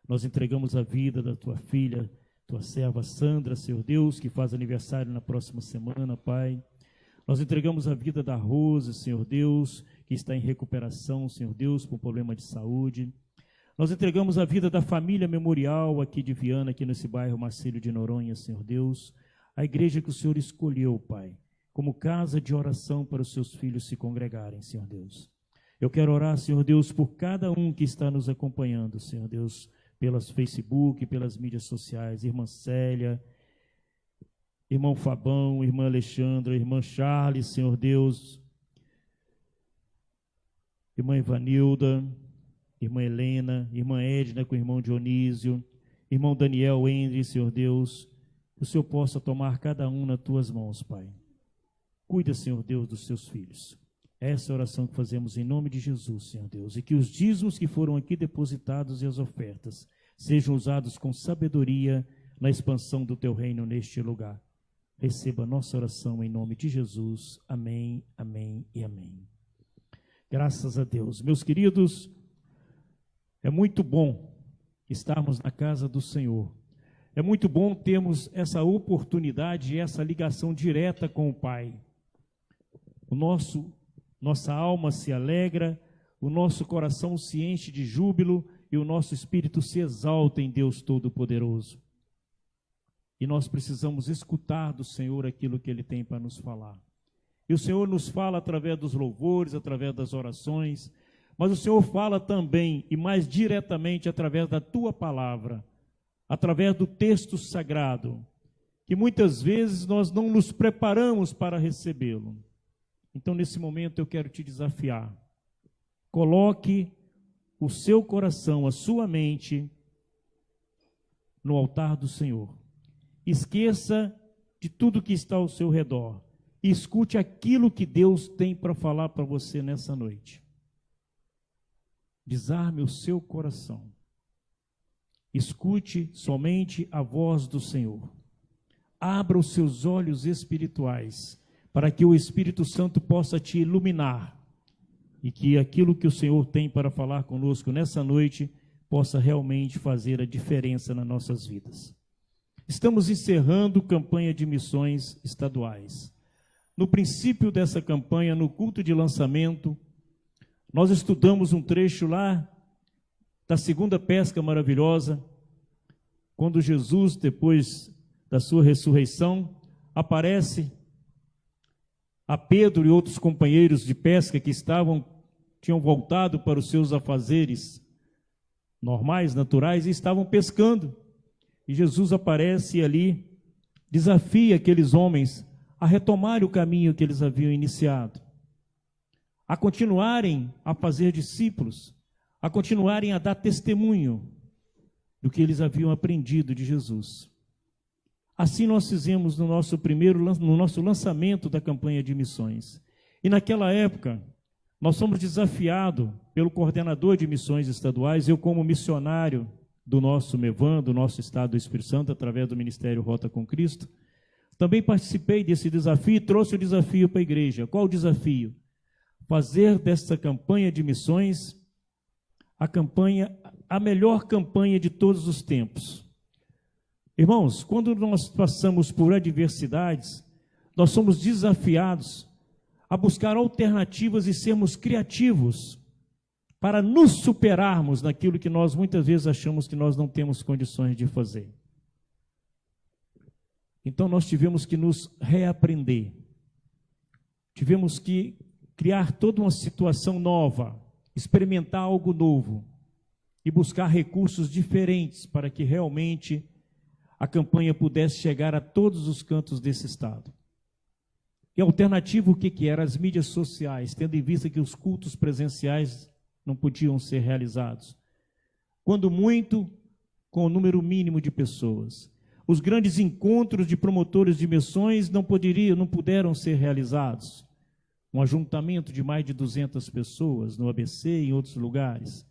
Nós entregamos a vida da tua filha, tua serva Sandra, Senhor Deus, que faz aniversário na próxima semana, Pai. Nós entregamos a vida da Rose, Senhor Deus, que está em recuperação, Senhor Deus, por problema de saúde. Nós entregamos a vida da família Memorial aqui de Viana, aqui nesse bairro Marcílio de Noronha, Senhor Deus. A igreja que o Senhor escolheu, Pai, como casa de oração para os seus filhos se congregarem, Senhor Deus. Eu quero orar, Senhor Deus, por cada um que está nos acompanhando, Senhor Deus, pelas Facebook, pelas mídias sociais, irmã Célia, irmão Fabão, irmã Alexandra, irmã Charles, Senhor Deus, irmã Ivanilda, irmã Helena, irmã Edna com o irmão Dionísio, irmão Daniel Endre, Senhor Deus, que o Senhor possa tomar cada um nas tuas mãos, Pai. Cuida, Senhor Deus, dos seus filhos. Essa é a oração que fazemos em nome de Jesus, Senhor Deus. E que os dízimos que foram aqui depositados e as ofertas sejam usados com sabedoria na expansão do teu reino neste lugar. Receba a nossa oração em nome de Jesus. Amém, amém e amém. Graças a Deus. Meus queridos, é muito bom estarmos na casa do Senhor. É muito bom termos essa oportunidade e essa ligação direta com o Pai. Nossa alma se alegra, o nosso coração se enche de júbilo e o nosso espírito se exalta em Deus Todo-Poderoso. E nós precisamos escutar do Senhor aquilo que Ele tem para nos falar. E o Senhor nos fala através dos louvores, através das orações, mas o Senhor fala também e mais diretamente através da Tua palavra, através do texto sagrado, que muitas vezes nós não nos preparamos para recebê-lo. Então, nesse momento, eu quero te desafiar. Coloque o seu coração, a sua mente, no altar do Senhor. Esqueça de tudo que está ao seu redor. E escute aquilo que Deus tem para falar para você nessa noite. Desarme o seu coração. Escute somente a voz do Senhor. Abra os seus olhos espirituais para que o Espírito Santo possa te iluminar e que aquilo que o Senhor tem para falar conosco nessa noite possa realmente fazer a diferença nas nossas vidas. Estamos encerrando campanha de missões estaduais. No princípio dessa campanha, no culto de lançamento, nós estudamos um trecho lá da segunda pesca maravilhosa, quando Jesus, depois da sua ressurreição, aparece a Pedro e outros companheiros de pesca que tinham voltado para os seus afazeres normais, naturais, e estavam pescando. E Jesus aparece ali, desafia aqueles homens a retomarem o caminho que eles haviam iniciado, a continuarem a fazer discípulos, a continuarem a dar testemunho do que eles haviam aprendido de Jesus. Assim nós fizemos no nosso lançamento da campanha de missões. E naquela época, nós fomos desafiados pelo coordenador de missões estaduais, eu como missionário do nosso MEVAN, do nosso Estado do Espírito Santo, através do Ministério Rota com Cristo, também participei desse desafio e trouxe o desafio para a igreja. Qual o desafio? Fazer desta campanha de missões a melhor campanha de todos os tempos. Irmãos, quando nós passamos por adversidades, nós somos desafiados a buscar alternativas e sermos criativos para nos superarmos naquilo que nós muitas vezes achamos que nós não temos condições de fazer. Então nós tivemos que nos reaprender, tivemos que criar toda uma situação nova, experimentar algo novo e buscar recursos diferentes para que realmente a campanha pudesse chegar a todos os cantos desse estado. E a alternativa, o que era? As mídias sociais, tendo em vista que os cultos presenciais não podiam ser realizados. Quando muito, com o número mínimo de pessoas. Os grandes encontros de promotores de missões não puderam ser realizados. Um ajuntamento de mais de 200 pessoas no ABC e em outros lugares.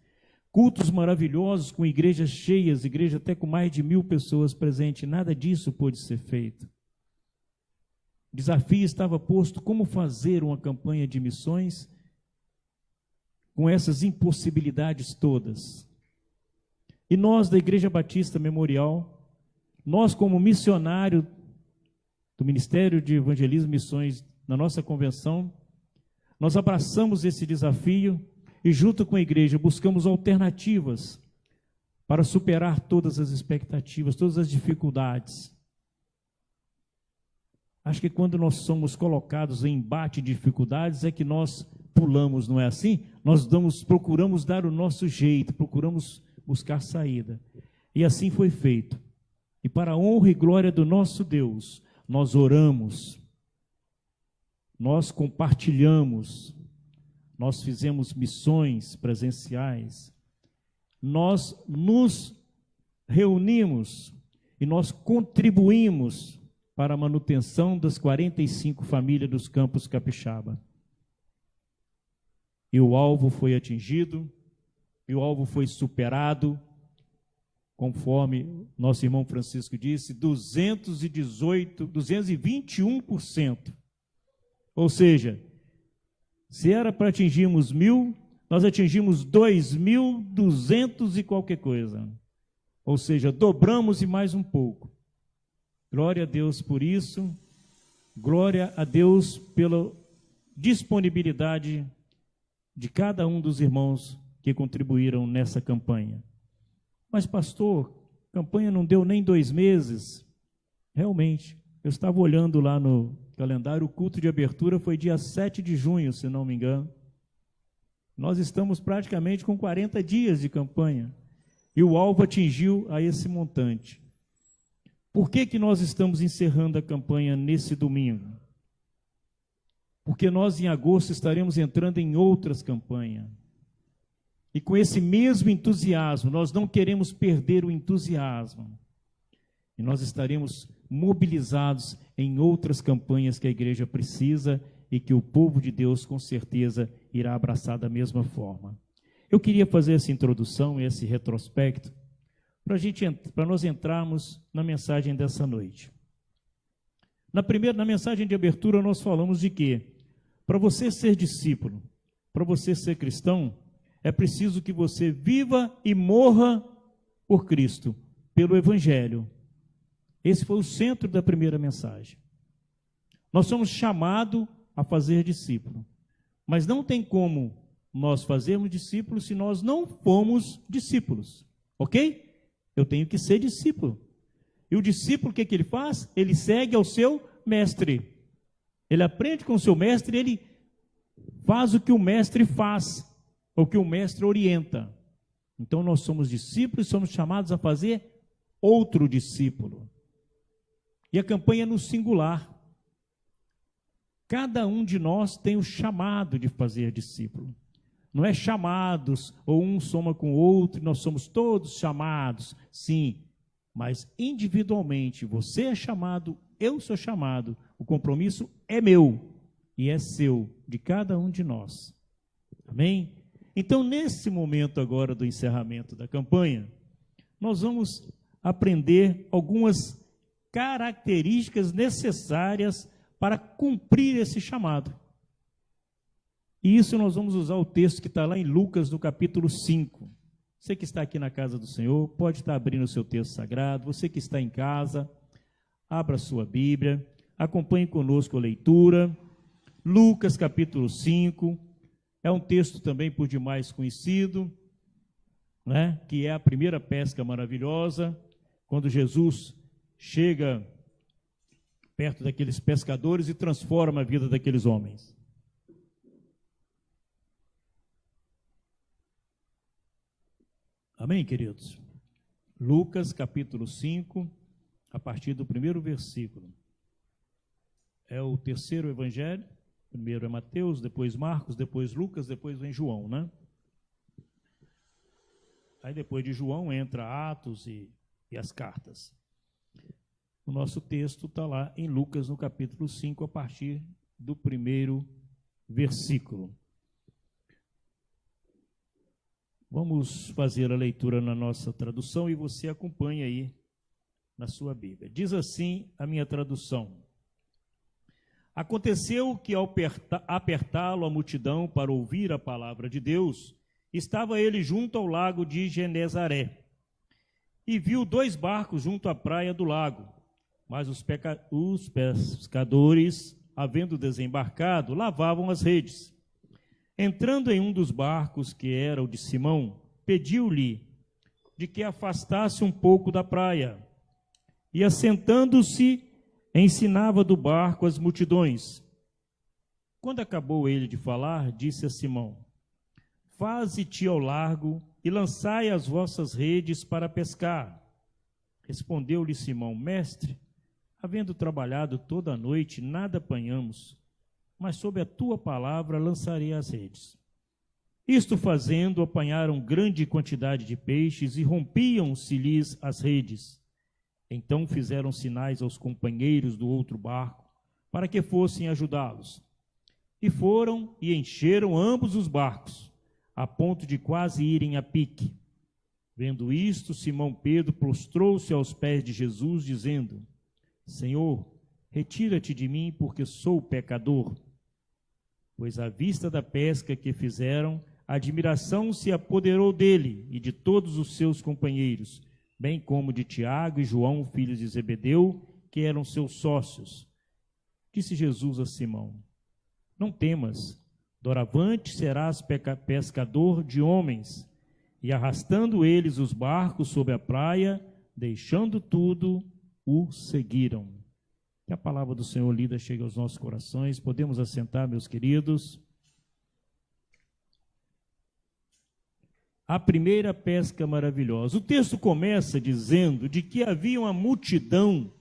Cultos maravilhosos com igrejas cheias, igreja até com mais de 1000 pessoas presentes. Nada disso pôde ser feito. O desafio estava posto: como fazer uma campanha de missões com essas impossibilidades todas? E nós da Igreja Batista Memorial, nós como missionário do Ministério de Evangelismo e Missões na nossa convenção, nós abraçamos esse desafio e junto com a igreja buscamos alternativas para superar todas as expectativas, todas as dificuldades. Acho que quando nós somos colocados em embate de dificuldades é que nós pulamos, não é assim? Nós procuramos dar o nosso jeito, procuramos buscar saída. E assim foi feito. E para a honra e glória do nosso Deus, nós oramos, nós compartilhamos, nós fizemos missões presenciais, nós nos reunimos e nós contribuímos para a manutenção das 45 famílias dos Campos Capixaba. E o alvo foi atingido, e o alvo foi superado, conforme nosso irmão Francisco disse, 221%. Ou seja, se era para atingirmos 1.000, nós atingimos 2.200 e qualquer coisa. Ou seja, dobramos e mais um pouco. Glória a Deus por isso. Glória a Deus pela disponibilidade de cada um dos irmãos que contribuíram nessa campanha. Mas, pastor, a campanha não deu nem 2 meses. Realmente, eu estava olhando lá no calendário, o culto de abertura foi dia 7 de junho, se não me engano. Nós estamos praticamente com 40 dias de campanha e o alvo atingiu a esse montante. Por que nós estamos encerrando a campanha nesse domingo? Porque nós em agosto estaremos entrando em outras campanhas. E com esse mesmo entusiasmo, nós não queremos perder o entusiasmo. E nós estaremos mobilizados em outras campanhas que a igreja precisa e que o povo de Deus com certeza irá abraçar da mesma forma. Eu queria fazer essa introdução, esse retrospecto, para nós entrarmos na mensagem dessa noite. Na mensagem de abertura nós falamos de que, para você ser discípulo, para você ser cristão, é preciso que você viva e morra por Cristo, pelo Evangelho. Esse foi o centro da primeira mensagem. Nós somos chamados a fazer discípulo, mas não tem como nós fazermos discípulos se nós não formos discípulos, ok? Eu tenho que ser discípulo. E o discípulo, o que ele faz? Ele segue ao seu mestre. Ele aprende com o seu mestre, ele faz o que o mestre faz, o que o mestre orienta. Então nós somos discípulos e somos chamados a fazer outro discípulo. E a campanha é no singular. Cada um de nós tem o chamado de fazer discípulo. Não é chamados, ou um soma com o outro, nós somos todos chamados, sim, mas individualmente, você é chamado, eu sou chamado, o compromisso é meu e é seu, de cada um de nós. Amém? Então, nesse momento agora do encerramento da campanha, nós vamos aprender algumas características necessárias para cumprir esse chamado. E isso nós vamos usar o texto que está lá em Lucas, no capítulo 5. Você que está aqui na casa do Senhor, pode estar abrindo o seu texto sagrado. Você que está em casa, abra a sua Bíblia, acompanhe conosco a leitura. Lucas, capítulo 5, é um texto também por demais conhecido, né? Que é a primeira pesca maravilhosa, quando Jesus chega perto daqueles pescadores e transforma a vida daqueles homens. Amém, queridos? Lucas, capítulo 5, a partir do primeiro versículo. É o terceiro evangelho. Primeiro é Mateus, depois Marcos, depois Lucas, depois vem João, né? Aí depois de João entra Atos e as cartas. O nosso texto está lá em Lucas, no capítulo 5, a partir do primeiro versículo. Vamos fazer a leitura na nossa tradução e você acompanha aí na sua Bíblia. Diz assim a minha tradução: Aconteceu que ao apertá-lo a multidão para ouvir a palavra de Deus, estava ele junto ao lago de Genezaré, e viu 2 barcos junto à praia do lago, mas os pescadores, havendo desembarcado, lavavam as redes. Entrando em um dos barcos, que era o de Simão, pediu-lhe de que afastasse um pouco da praia. E, assentando-se, ensinava do barco as multidões. Quando acabou ele de falar, disse a Simão: Faze-te ao largo e lançai as vossas redes para pescar. Respondeu-lhe Simão: Mestre, havendo trabalhado toda a noite, nada apanhamos, mas sob a tua palavra lançarei as redes. Isto fazendo, apanharam grande quantidade de peixes e rompiam-se-lhes as redes. Então fizeram sinais aos companheiros do outro barco, para que fossem ajudá-los. E foram e encheram ambos os barcos, a ponto de quase irem a pique. Vendo isto, Simão Pedro prostrou-se aos pés de Jesus, dizendo: Senhor, retira-te de mim, porque sou pecador. Pois à vista da pesca que fizeram, a admiração se apoderou dele e de todos os seus companheiros, bem como de Tiago e João, filhos de Zebedeu, que eram seus sócios. Disse Jesus a Simão: Não temas, doravante serás pescador de homens. E arrastando eles os barcos sobre a praia, deixando tudo, o seguiram. Que a palavra do Senhor lida chegue aos nossos corações. Podemos assentar, meus queridos. A primeira pesca maravilhosa. O texto começa dizendo de que havia uma multidão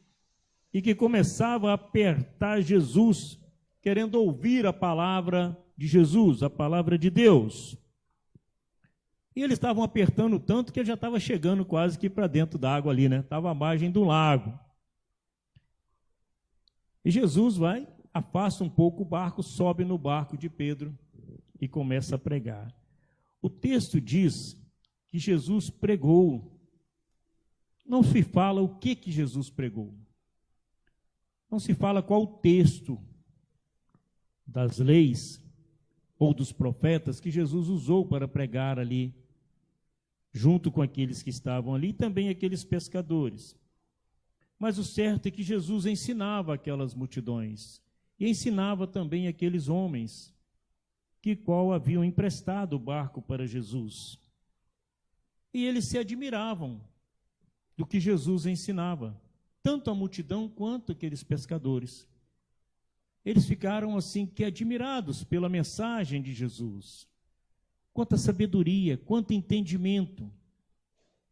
e que começava a apertar Jesus, querendo ouvir a palavra de Jesus, a palavra de Deus. E eles estavam apertando tanto que ele já estava chegando quase que para dentro da água ali, né? Estava à margem do lago. E Jesus vai, afasta um pouco o barco, sobe no barco de Pedro e começa a pregar. O texto diz que Jesus pregou. Não se fala o que Jesus pregou. Não se fala qual o texto das leis ou dos profetas que Jesus usou para pregar ali, junto com aqueles que estavam ali, e também aqueles pescadores. Mas o certo é que Jesus ensinava aquelas multidões, e ensinava também aqueles homens, que qual haviam emprestado o barco para Jesus. E eles se admiravam do que Jesus ensinava, tanto a multidão quanto aqueles pescadores. Eles ficaram assim que admirados pela mensagem de Jesus. Quanta sabedoria, quanto entendimento.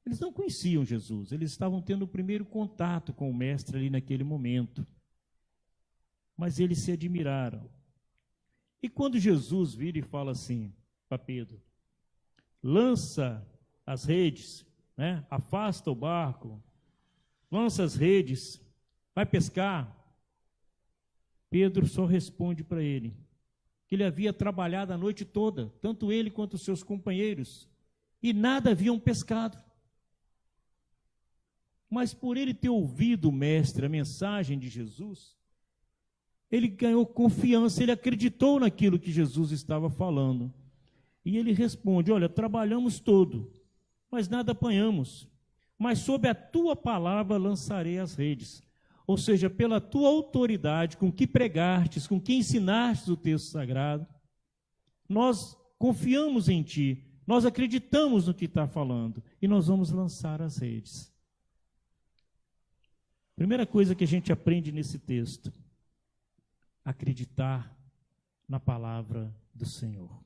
Eles não conheciam Jesus, eles estavam tendo o primeiro contato com o mestre ali naquele momento. Mas eles se admiraram. E quando Jesus vira e fala assim para Pedro: lança as redes, né? Afasta o barco, lança as redes, vai pescar. Pedro só responde para ele que ele havia trabalhado a noite toda, tanto ele quanto os seus companheiros, e nada haviam pescado. Mas por ele ter ouvido o mestre, a mensagem de Jesus, ele ganhou confiança, ele acreditou naquilo que Jesus estava falando. E ele responde: olha, trabalhamos todo, mas nada apanhamos, mas sob a tua palavra lançarei as redes. Ou seja, pela tua autoridade, com que pregastes, com que ensinastes o texto sagrado, nós confiamos em ti, nós acreditamos no que está falando, e nós vamos lançar as redes. Primeira coisa que a gente aprende nesse texto: acreditar na palavra do Senhor,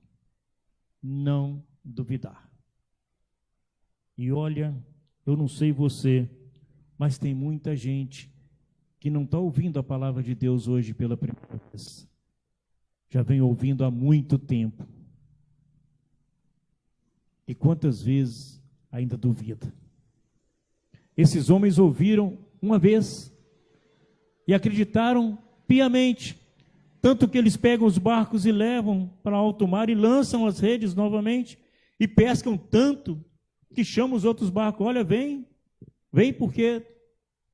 não duvidar. E olha, eu não sei você, mas tem muita gente que não está ouvindo a palavra de Deus hoje pela primeira vez. Já vem ouvindo há muito tempo. E quantas vezes ainda duvida? Esses homens ouviram uma vez e acreditaram piamente, tanto que eles pegam os barcos e levam para alto mar e lançam as redes novamente e pescam tanto que chamam os outros barcos: olha, vem porque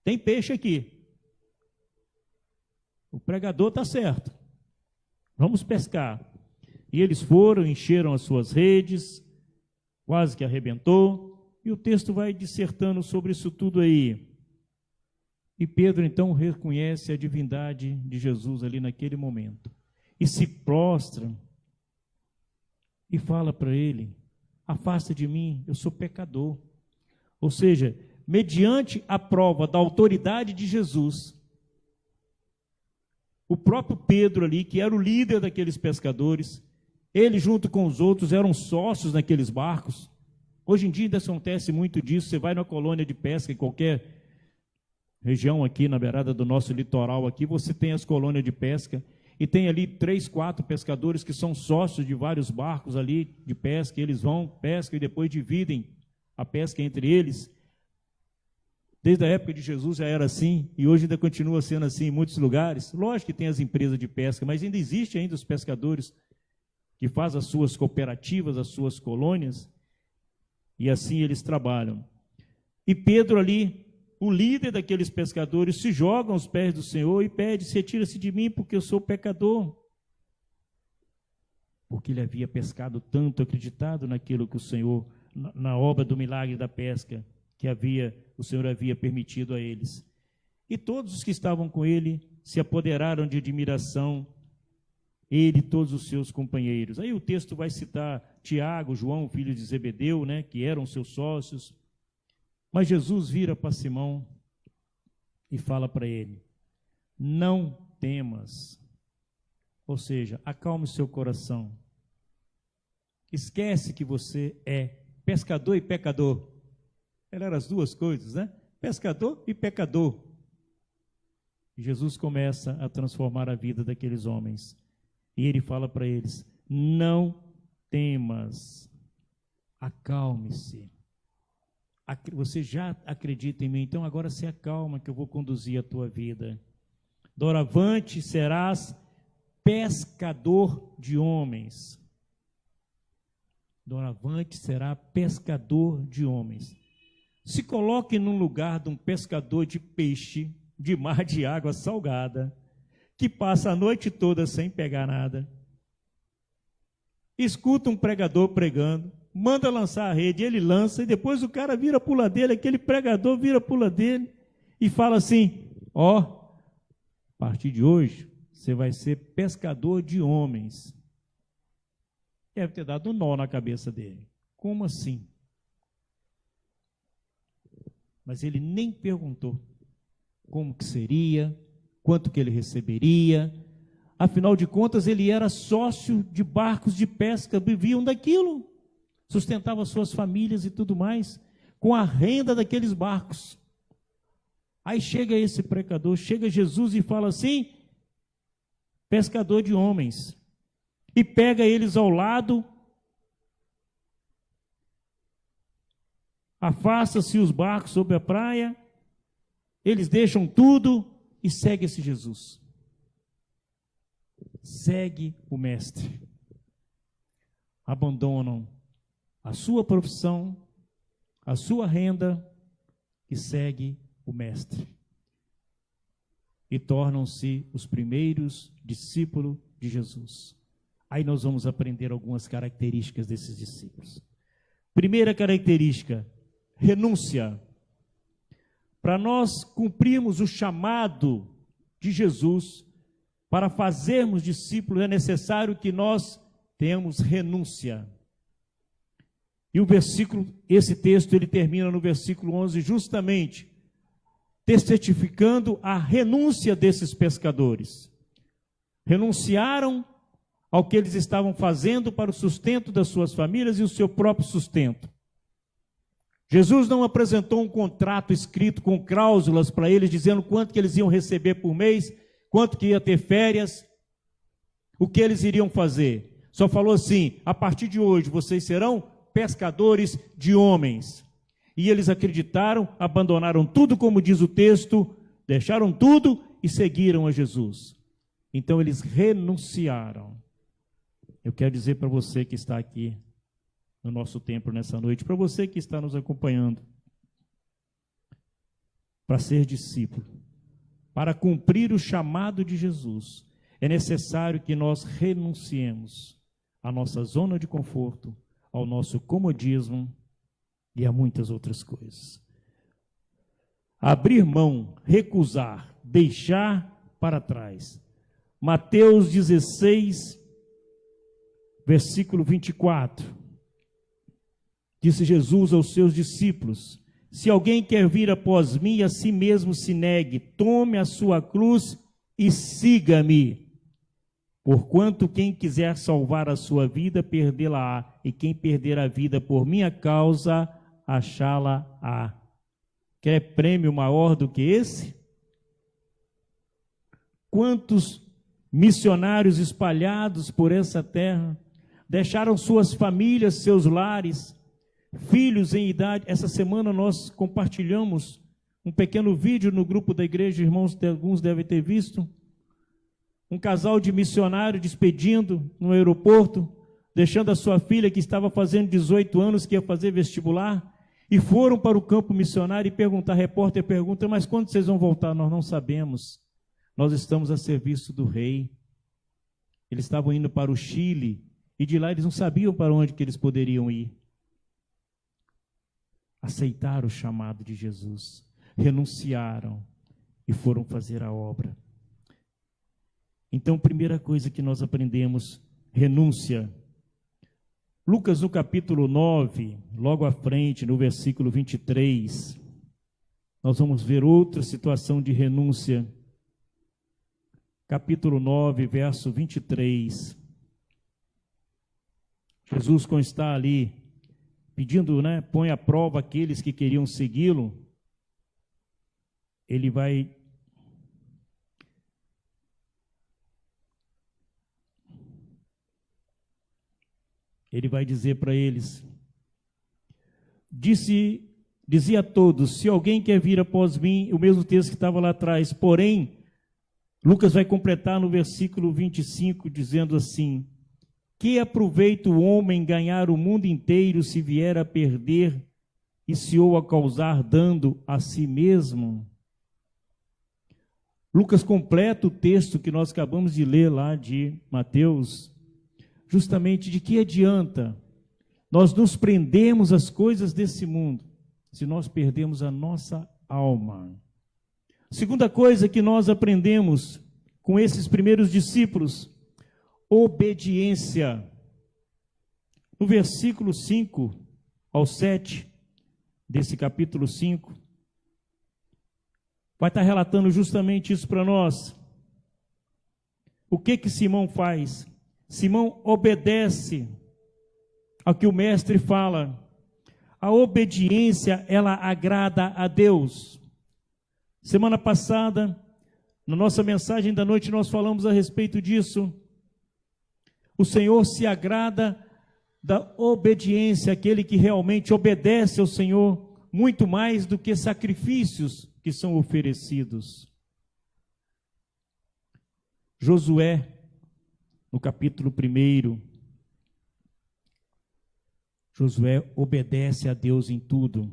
tem peixe aqui. O pregador está certo, vamos pescar. E eles foram, encheram as suas redes, quase que arrebentou, e o texto vai dissertando sobre isso tudo aí. E Pedro então reconhece a divindade de Jesus ali naquele momento, e se prostra, e fala para ele: afasta de mim, eu sou pecador. Ou seja, mediante a prova da autoridade de Jesus, o próprio Pedro ali, que era o líder daqueles pescadores, ele junto com os outros eram sócios naqueles barcos. Hoje em dia ainda acontece muito disso. Você vai na colônia de pesca em qualquer região aqui na beirada do nosso litoral aqui, você tem as colônias de pesca e tem ali 3, 4 pescadores que são sócios de vários barcos ali de pesca. Eles vão, pescam e depois dividem a pesca entre eles. Desde a época de Jesus já era assim, e hoje ainda continua sendo assim em muitos lugares. Lógico que tem as empresas de pesca, mas ainda existe ainda os pescadores que fazem as suas cooperativas, as suas colônias, e assim eles trabalham. E Pedro ali, o líder daqueles pescadores, se joga aos pés do Senhor e pede: retira-se de mim, porque eu sou pecador. Porque ele havia pescado tanto, acreditado naquilo que o Senhor, na obra do milagre da pesca, que o Senhor havia permitido a eles. E todos os que estavam com ele se apoderaram de admiração, ele e todos os seus companheiros. Aí o texto vai citar Tiago, João, filho de Zebedeu, né, que eram seus sócios. Mas Jesus vira para Simão e fala para ele: não temas. Ou seja, acalme o seu coração. Esquece que você é pescador e pecador. Eram as duas coisas, né? Pescador e pecador. Jesus começa a transformar a vida daqueles homens. E ele fala para eles: não temas, acalme-se. Você já acredita em mim, então agora se acalma que eu vou conduzir a tua vida. Doravante serás pescador de homens. Doravante será pescador de homens. Se coloque num lugar de um pescador de peixe, de mar de água salgada, que passa a noite toda sem pegar nada. Escuta um pregador pregando, manda lançar a rede, ele lança, e depois o cara vira para o lado dele, aquele pregador vira para o lado dele, e fala assim: ó, a partir de hoje, você vai ser pescador de homens. Deve ter dado um nó na cabeça dele. Como assim? Mas ele nem perguntou como que seria, quanto que ele receberia. Afinal de contas, ele era sócio de barcos de pesca, viviam daquilo, sustentava suas famílias e tudo mais, com a renda daqueles barcos. Aí chega esse pecador, chega Jesus e fala assim: pescador de homens, e pega eles ao lado, afasta-se os barcos sobre a praia, eles deixam tudo e segue esse Jesus. Segue o mestre. Abandonam a sua profissão, a sua renda e segue o mestre. E tornam-se os primeiros discípulos de Jesus. Aí nós vamos aprender algumas características desses discípulos. Primeira característica: renúncia. Para nós cumprirmos o chamado de Jesus, para fazermos discípulos, é necessário que nós tenhamos renúncia. E esse texto ele termina no versículo 11, justamente testificando a renúncia desses pescadores. Renunciaram ao que eles estavam fazendo para o sustento das suas famílias e o seu próprio sustento. Jesus não apresentou um contrato escrito com cláusulas para eles, dizendo quanto que eles iam receber por mês, quanto que ia ter férias, o que eles iriam fazer. Só falou assim: a partir de hoje vocês serão pescadores de homens. E eles acreditaram, abandonaram tudo, como diz o texto, deixaram tudo e seguiram a Jesus. Então eles renunciaram. Eu quero dizer para você que está aqui no nosso templo nessa noite, para você que está nos acompanhando, para ser discípulo, para cumprir o chamado de Jesus, é necessário que nós renunciemos à nossa zona de conforto, ao nosso comodismo e a muitas outras coisas. Abrir mão, recusar, deixar para trás. Mateus 16, versículo 24. Disse Jesus aos seus discípulos: se alguém quer vir após mim, a si mesmo se negue, tome a sua cruz e siga-me. Porquanto quem quiser salvar a sua vida, perdê-la-á, e quem perder a vida por minha causa, achá-la-á. Quer prêmio maior do que esse? Quantos missionários espalhados por essa terra deixaram suas famílias, seus lares, filhos em idade. Essa semana nós compartilhamos um pequeno vídeo no grupo da igreja, irmãos, alguns devem ter visto. Um casal de missionário despedindo no aeroporto, deixando a sua filha que estava fazendo 18 anos, que ia fazer vestibular, e foram para o campo missionário e perguntar, a repórter pergunta, mas quando vocês vão voltar? Nós não sabemos, nós estamos a serviço do rei. Eles estavam indo para o Chile, e de lá eles não sabiam para onde que eles poderiam ir. Aceitaram o chamado de Jesus, renunciaram e foram fazer a obra. Então, primeira coisa que nós aprendemos, renúncia. Lucas, no capítulo 9, logo à frente, no versículo 23, nós vamos ver outra situação de renúncia. Capítulo 9, verso 23. Jesus, quando está ali, pedindo, põe à prova aqueles que queriam segui-lo, ele vai dizer para eles, dizia a todos, se alguém quer vir após mim, o mesmo texto que estava lá atrás, porém, Lucas vai completar no versículo 25, dizendo assim, que aproveita o homem ganhar o mundo inteiro se vier a perder e se ou a causar dando a si mesmo? Lucas completa o texto que nós acabamos de ler lá de Mateus, justamente de que adianta nós nos prendemos às coisas desse mundo, se nós perdemos a nossa alma. Segunda coisa que nós aprendemos com esses primeiros discípulos, obediência. No versículo 5 ao 7 desse capítulo 5, vai estar relatando justamente isso para nós. O que Simão faz? Simão obedece ao que o mestre fala. A obediência, ela agrada a Deus. Semana passada, na nossa mensagem da noite, nós falamos a respeito disso. O Senhor se agrada da obediência, aquele que realmente obedece ao Senhor, muito mais do que sacrifícios que são oferecidos. Josué, no capítulo 1, Josué obedece a Deus em tudo.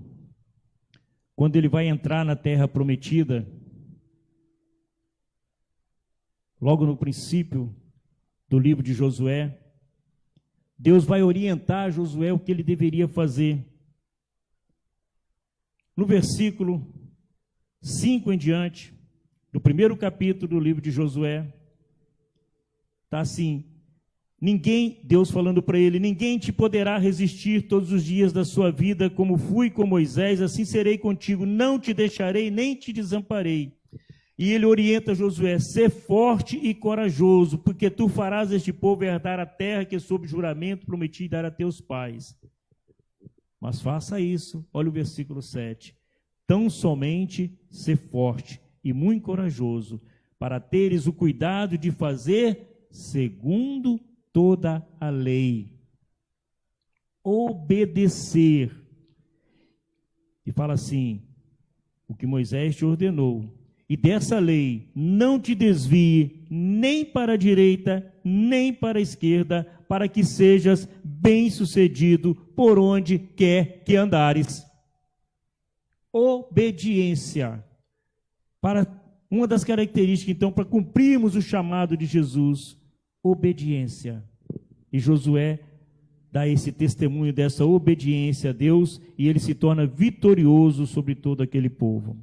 Quando ele vai entrar na terra prometida, logo no princípio do livro de Josué, Deus vai orientar Josué o que ele deveria fazer. No versículo 5 em diante, do primeiro capítulo do livro de Josué, está assim, Deus falando para ele, ninguém te poderá resistir todos os dias da sua vida, como fui com Moisés, assim serei contigo, não te deixarei, nem te desamparei. E ele orienta Josué, ser forte e corajoso, porque tu farás este povo herdar a terra que sob juramento prometi dar a teus pais. Mas faça isso, olha o versículo 7, tão somente ser forte e muito corajoso, para teres o cuidado de fazer segundo toda a lei. Obedecer. E fala assim, o que Moisés te ordenou, e dessa lei não te desvie nem para a direita, nem para a esquerda, para que sejas bem-sucedido por onde quer que andares. Obediência. Para uma das características, então, para cumprirmos o chamado de Jesus, obediência. E Josué dá esse testemunho dessa obediência a Deus e ele se torna vitorioso sobre todo aquele povo.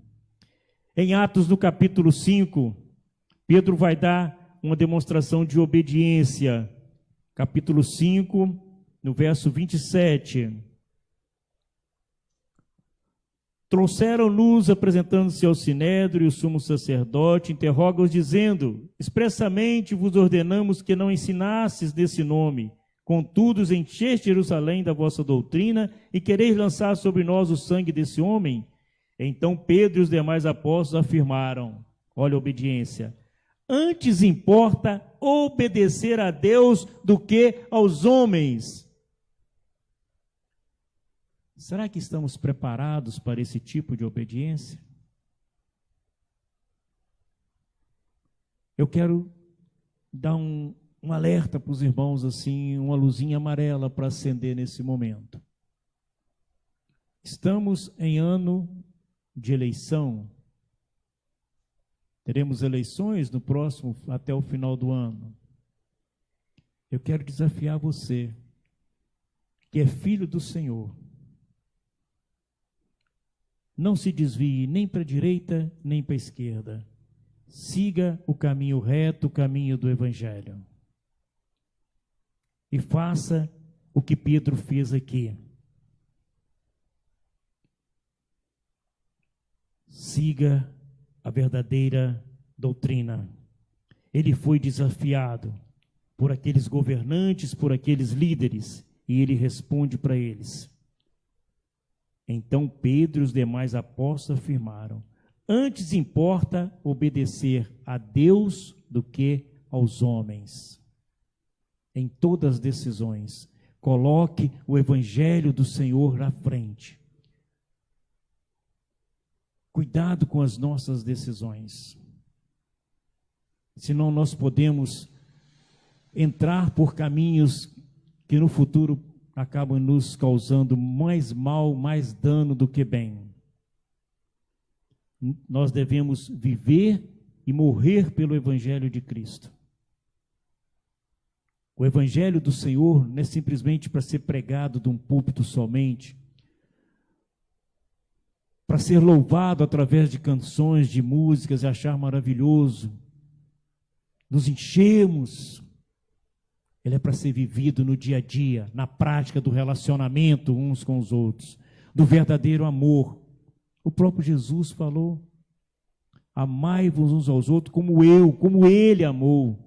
Em Atos, no capítulo 5, Pedro vai dar uma demonstração de obediência. Capítulo 5, no verso 27. Trouxeram-nos, apresentando-se ao Sinédrio e o sumo sacerdote, interroga-os dizendo, expressamente vos ordenamos que não ensinasses desse nome, contudo os encheste Jerusalém da vossa doutrina e quereis lançar sobre nós o sangue desse homem? Então Pedro e os demais apóstolos afirmaram, olha a obediência, antes importa obedecer a Deus do que aos homens. Será que estamos preparados para esse tipo de obediência? eu quero dar um alerta para os irmãos, assim, uma luzinha amarela para acender nesse momento. Estamos em ano de eleição. Teremos eleições no próximo, até o final do ano. Eu quero desafiar você, que é filho do Senhor. Não se desvie nem para a direita, nem para a esquerda. Siga o caminho reto, o caminho do Evangelho. E faça o que Pedro fez aqui. Siga a verdadeira doutrina. Ele foi desafiado por aqueles governantes, por aqueles líderes, e ele responde para eles. Então Pedro e os demais apóstolos afirmaram: antes importa obedecer a Deus do que aos homens. Em todas as decisões, coloque o Evangelho do Senhor na frente. Cuidado com as nossas decisões. Senão nós podemos entrar por caminhos que no futuro acabam nos causando mais mal, mais dano do que bem. Nós devemos viver e morrer pelo Evangelho de Cristo. O Evangelho do Senhor não é simplesmente para ser pregado de um púlpito somente, para ser louvado através de canções, de músicas e achar maravilhoso. Nos enchemos. Ele é para ser vivido no dia a dia, na prática do relacionamento uns com os outros, do verdadeiro amor. O próprio Jesus falou: amai-vos uns aos outros como Ele amou.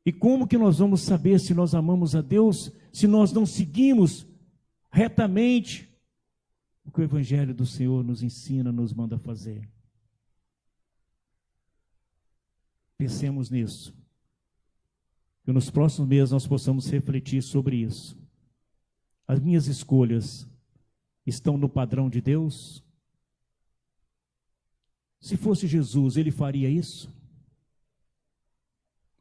E como que nós vamos saber se nós amamos a Deus, se nós não seguimos retamente o que o Evangelho do Senhor nos ensina, nos manda fazer? Pensemos nisso. Que nos próximos meses nós possamos refletir sobre isso. As minhas escolhas estão no padrão de Deus? Se fosse Jesus, ele faria isso?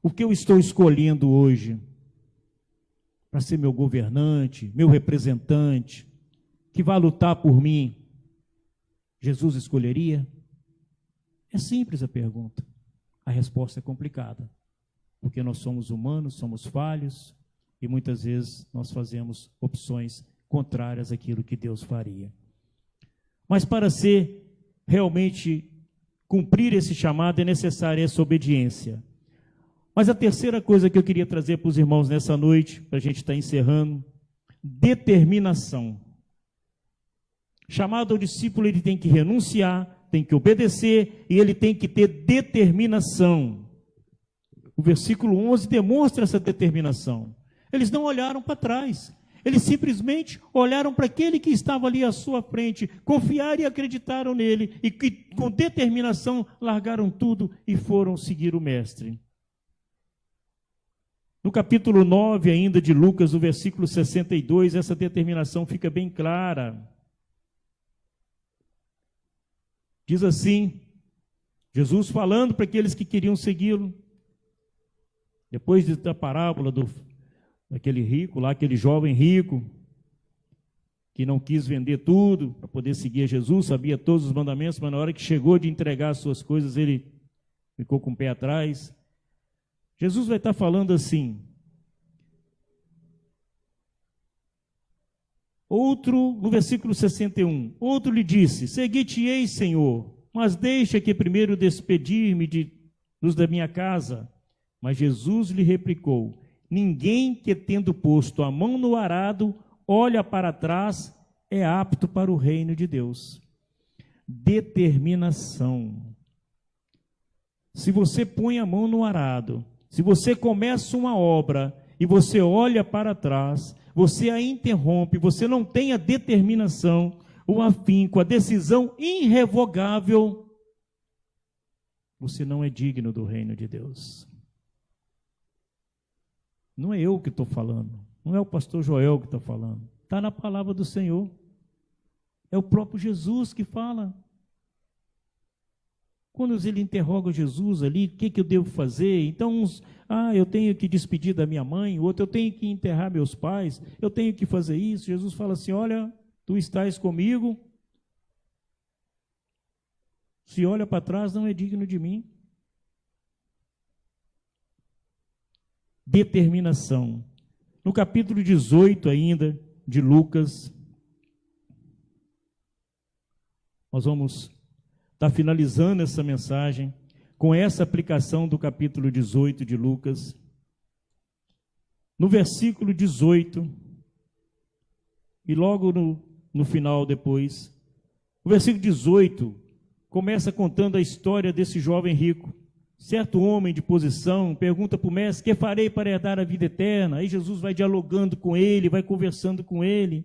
O que eu estou escolhendo hoje para ser meu governante, meu representante, que vai lutar por mim, Jesus escolheria? É simples a pergunta. A resposta é complicada, porque nós somos humanos, somos falhos, e muitas vezes nós fazemos opções contrárias àquilo que Deus faria. Mas para ser realmente cumprir esse chamado é necessária essa obediência. Mas a terceira coisa que eu queria trazer para os irmãos nessa noite, para a gente estar encerrando: determinação. Chamado ao discípulo, ele tem que renunciar, tem que obedecer, e ele tem que ter determinação. O versículo 11 demonstra essa determinação. Eles não olharam para trás, eles simplesmente olharam para aquele que estava ali à sua frente, confiaram e acreditaram nele, e que com determinação largaram tudo e foram seguir o mestre. No capítulo 9 ainda de Lucas, no versículo 62, essa determinação fica bem clara. Diz assim, Jesus falando para aqueles que queriam segui-lo, depois da parábola daquele rico lá, aquele jovem rico, que não quis vender tudo para poder seguir a Jesus, sabia todos os mandamentos, mas na hora que chegou de entregar as suas coisas, ele ficou com o pé atrás. Jesus vai estar falando assim: outro, no versículo 61, outro lhe disse: segui-te-ei, Senhor, mas deixa que primeiro despedir-me dos da minha casa. Mas Jesus lhe replicou: ninguém que, tendo posto a mão no arado, olha para trás, é apto para o reino de Deus. Determinação. Se você põe a mão no arado, se você começa uma obra e você olha para trás, você a interrompe, você não tem a determinação, o afinco, a decisão irrevogável, você não é digno do reino de Deus. Não é eu que estou falando, não é o pastor Joel que está falando, está na palavra do Senhor. É o próprio Jesus que fala. Quando ele interroga Jesus ali, o que eu devo fazer? Então, eu tenho que despedir da minha mãe, o outro, eu tenho que enterrar meus pais, eu tenho que fazer isso. Jesus fala assim, olha, tu estás comigo, se olha para trás não é digno de mim. Determinação. No capítulo 18 ainda, de Lucas, nós vamos estar finalizando essa mensagem com essa aplicação do capítulo 18 de Lucas. No versículo 18, e logo no final depois, o versículo 18 começa contando a história desse jovem rico. Certo homem de posição pergunta para o mestre, que farei para herdar a vida eterna? Aí Jesus vai dialogando com ele, vai conversando com ele.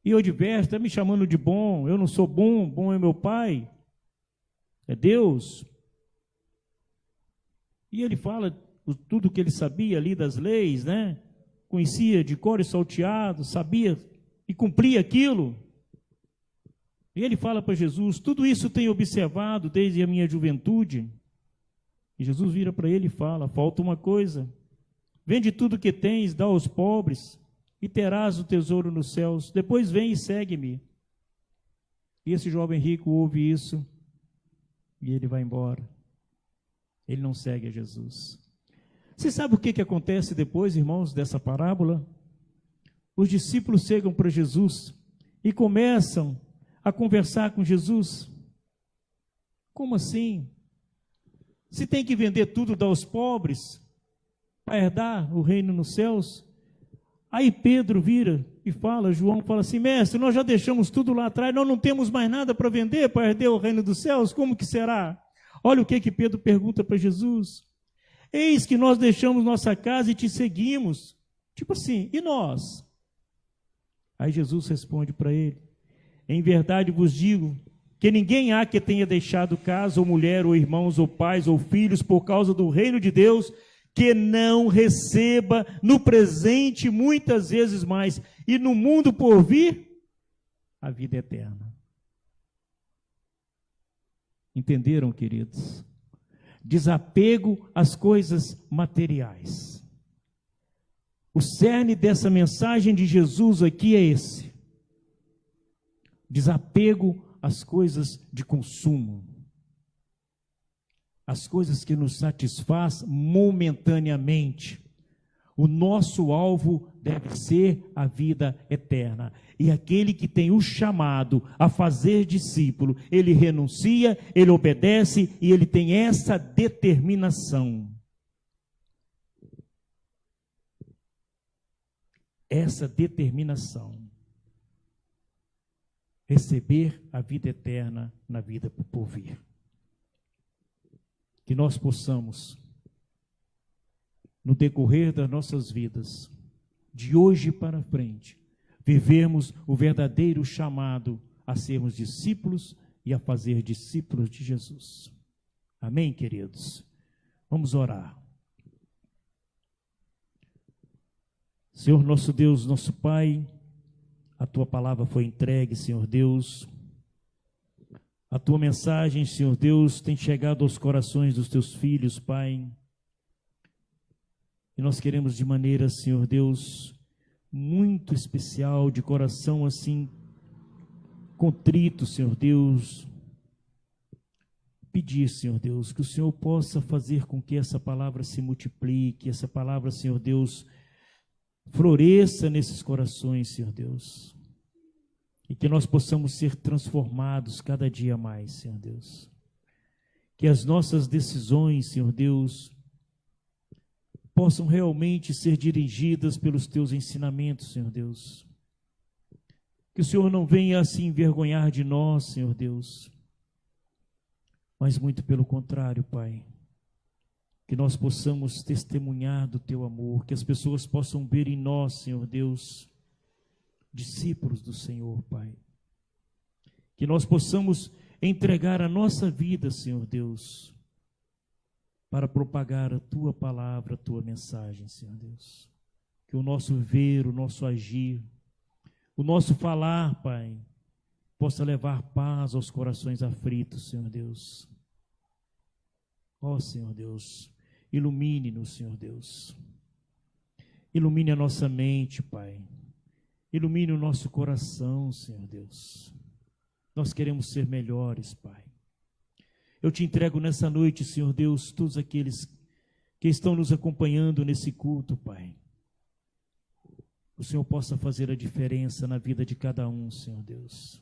E eu diverso, está me chamando de bom, eu não sou bom, bom é meu Pai, é Deus. E ele fala tudo que ele sabia ali das leis, né? Conhecia de cor e salteado, sabia e cumpria aquilo. E ele fala para Jesus, tudo isso tenho observado desde a minha juventude. E Jesus vira para ele e fala, falta uma coisa, vende tudo que tens, dá aos pobres, e terás o tesouro nos céus, depois vem e segue-me. E esse jovem rico ouve isso, e ele vai embora. Ele não segue a Jesus. Você sabe o que acontece depois, irmãos, dessa parábola? Os discípulos chegam para Jesus, e começam a conversar com Jesus. Como assim? Se tem que vender tudo, dar aos pobres, para herdar o reino nos céus? Aí Pedro vira e fala, João fala assim, mestre, nós já deixamos tudo lá atrás, nós não temos mais nada para vender, para herdar o reino dos céus, como que será? Olha o que Pedro pergunta para Jesus. Eis que nós deixamos nossa casa e te seguimos. Tipo assim, e nós? Aí Jesus responde para ele, em verdade vos digo, que ninguém há que tenha deixado casa, ou mulher, ou irmãos, ou pais, ou filhos, por causa do reino de Deus, que não receba no presente muitas vezes mais, e no mundo por vir, a vida eterna. Entenderam, queridos? Desapego às coisas materiais. O cerne dessa mensagem de Jesus aqui é esse. Desapego às coisas de consumo, as coisas que nos satisfaz momentaneamente. O nosso alvo deve ser a vida eterna. E aquele que tem o chamado a fazer discípulo, ele renuncia, ele obedece e ele tem essa determinação. Essa determinação. Receber a vida eterna na vida por vir. Que nós possamos, no decorrer das nossas vidas, de hoje para frente, vivermos o verdadeiro chamado a sermos discípulos e a fazer discípulos de Jesus. Amém, queridos? Vamos orar. Senhor nosso Deus, nosso Pai, a Tua palavra foi entregue, Senhor Deus. A Tua mensagem, Senhor Deus, tem chegado aos corações dos Teus filhos, Pai. E nós queremos de maneira, Senhor Deus, muito especial, de coração assim, contrito, Senhor Deus, pedir, Senhor Deus, que o Senhor possa fazer com que essa palavra se multiplique, essa palavra, Senhor Deus, floresça nesses corações, Senhor Deus, e que nós possamos ser transformados cada dia mais, Senhor Deus, que as nossas decisões, Senhor Deus, possam realmente ser dirigidas pelos Teus ensinamentos, Senhor Deus, que o Senhor não venha se envergonhar de nós, Senhor Deus, mas muito pelo contrário, Pai, que nós possamos testemunhar do Teu amor, que as pessoas possam ver em nós, Senhor Deus, discípulos do Senhor, Pai. Que nós possamos entregar a nossa vida, Senhor Deus, para propagar a Tua palavra, a Tua mensagem, Senhor Deus. Que o nosso ver, o nosso agir, o nosso falar, Pai, possa levar paz aos corações aflitos, Senhor Deus. Ó Senhor Deus, ilumine-nos, Senhor Deus. Ilumine a nossa mente, Pai. Ilumine o nosso coração, Senhor Deus. Nós queremos ser melhores, Pai. Eu te entrego nessa noite, Senhor Deus, todos aqueles que estão nos acompanhando nesse culto, Pai. O Senhor possa fazer a diferença na vida de cada um, Senhor Deus.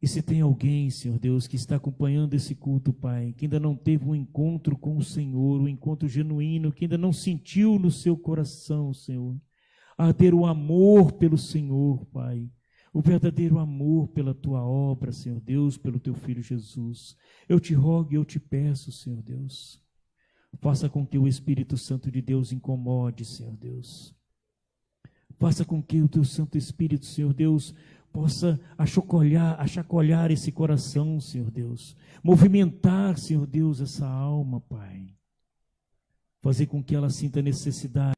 E se tem alguém, Senhor Deus, que está acompanhando esse culto, Pai, que ainda não teve um encontro com o Senhor, um encontro genuíno, que ainda não sentiu no seu coração, Senhor, arder o amor pelo Senhor, Pai, o verdadeiro amor pela Tua obra, Senhor Deus, pelo Teu Filho Jesus. Eu te rogo e eu te peço, Senhor Deus, faça com que o Espírito Santo de Deus incomode, Senhor Deus. Faça com que o Teu Santo Espírito, Senhor Deus, possa achacoalhar esse coração, Senhor Deus. Movimentar, Senhor Deus, essa alma, Pai. Fazer com que ela sinta necessidade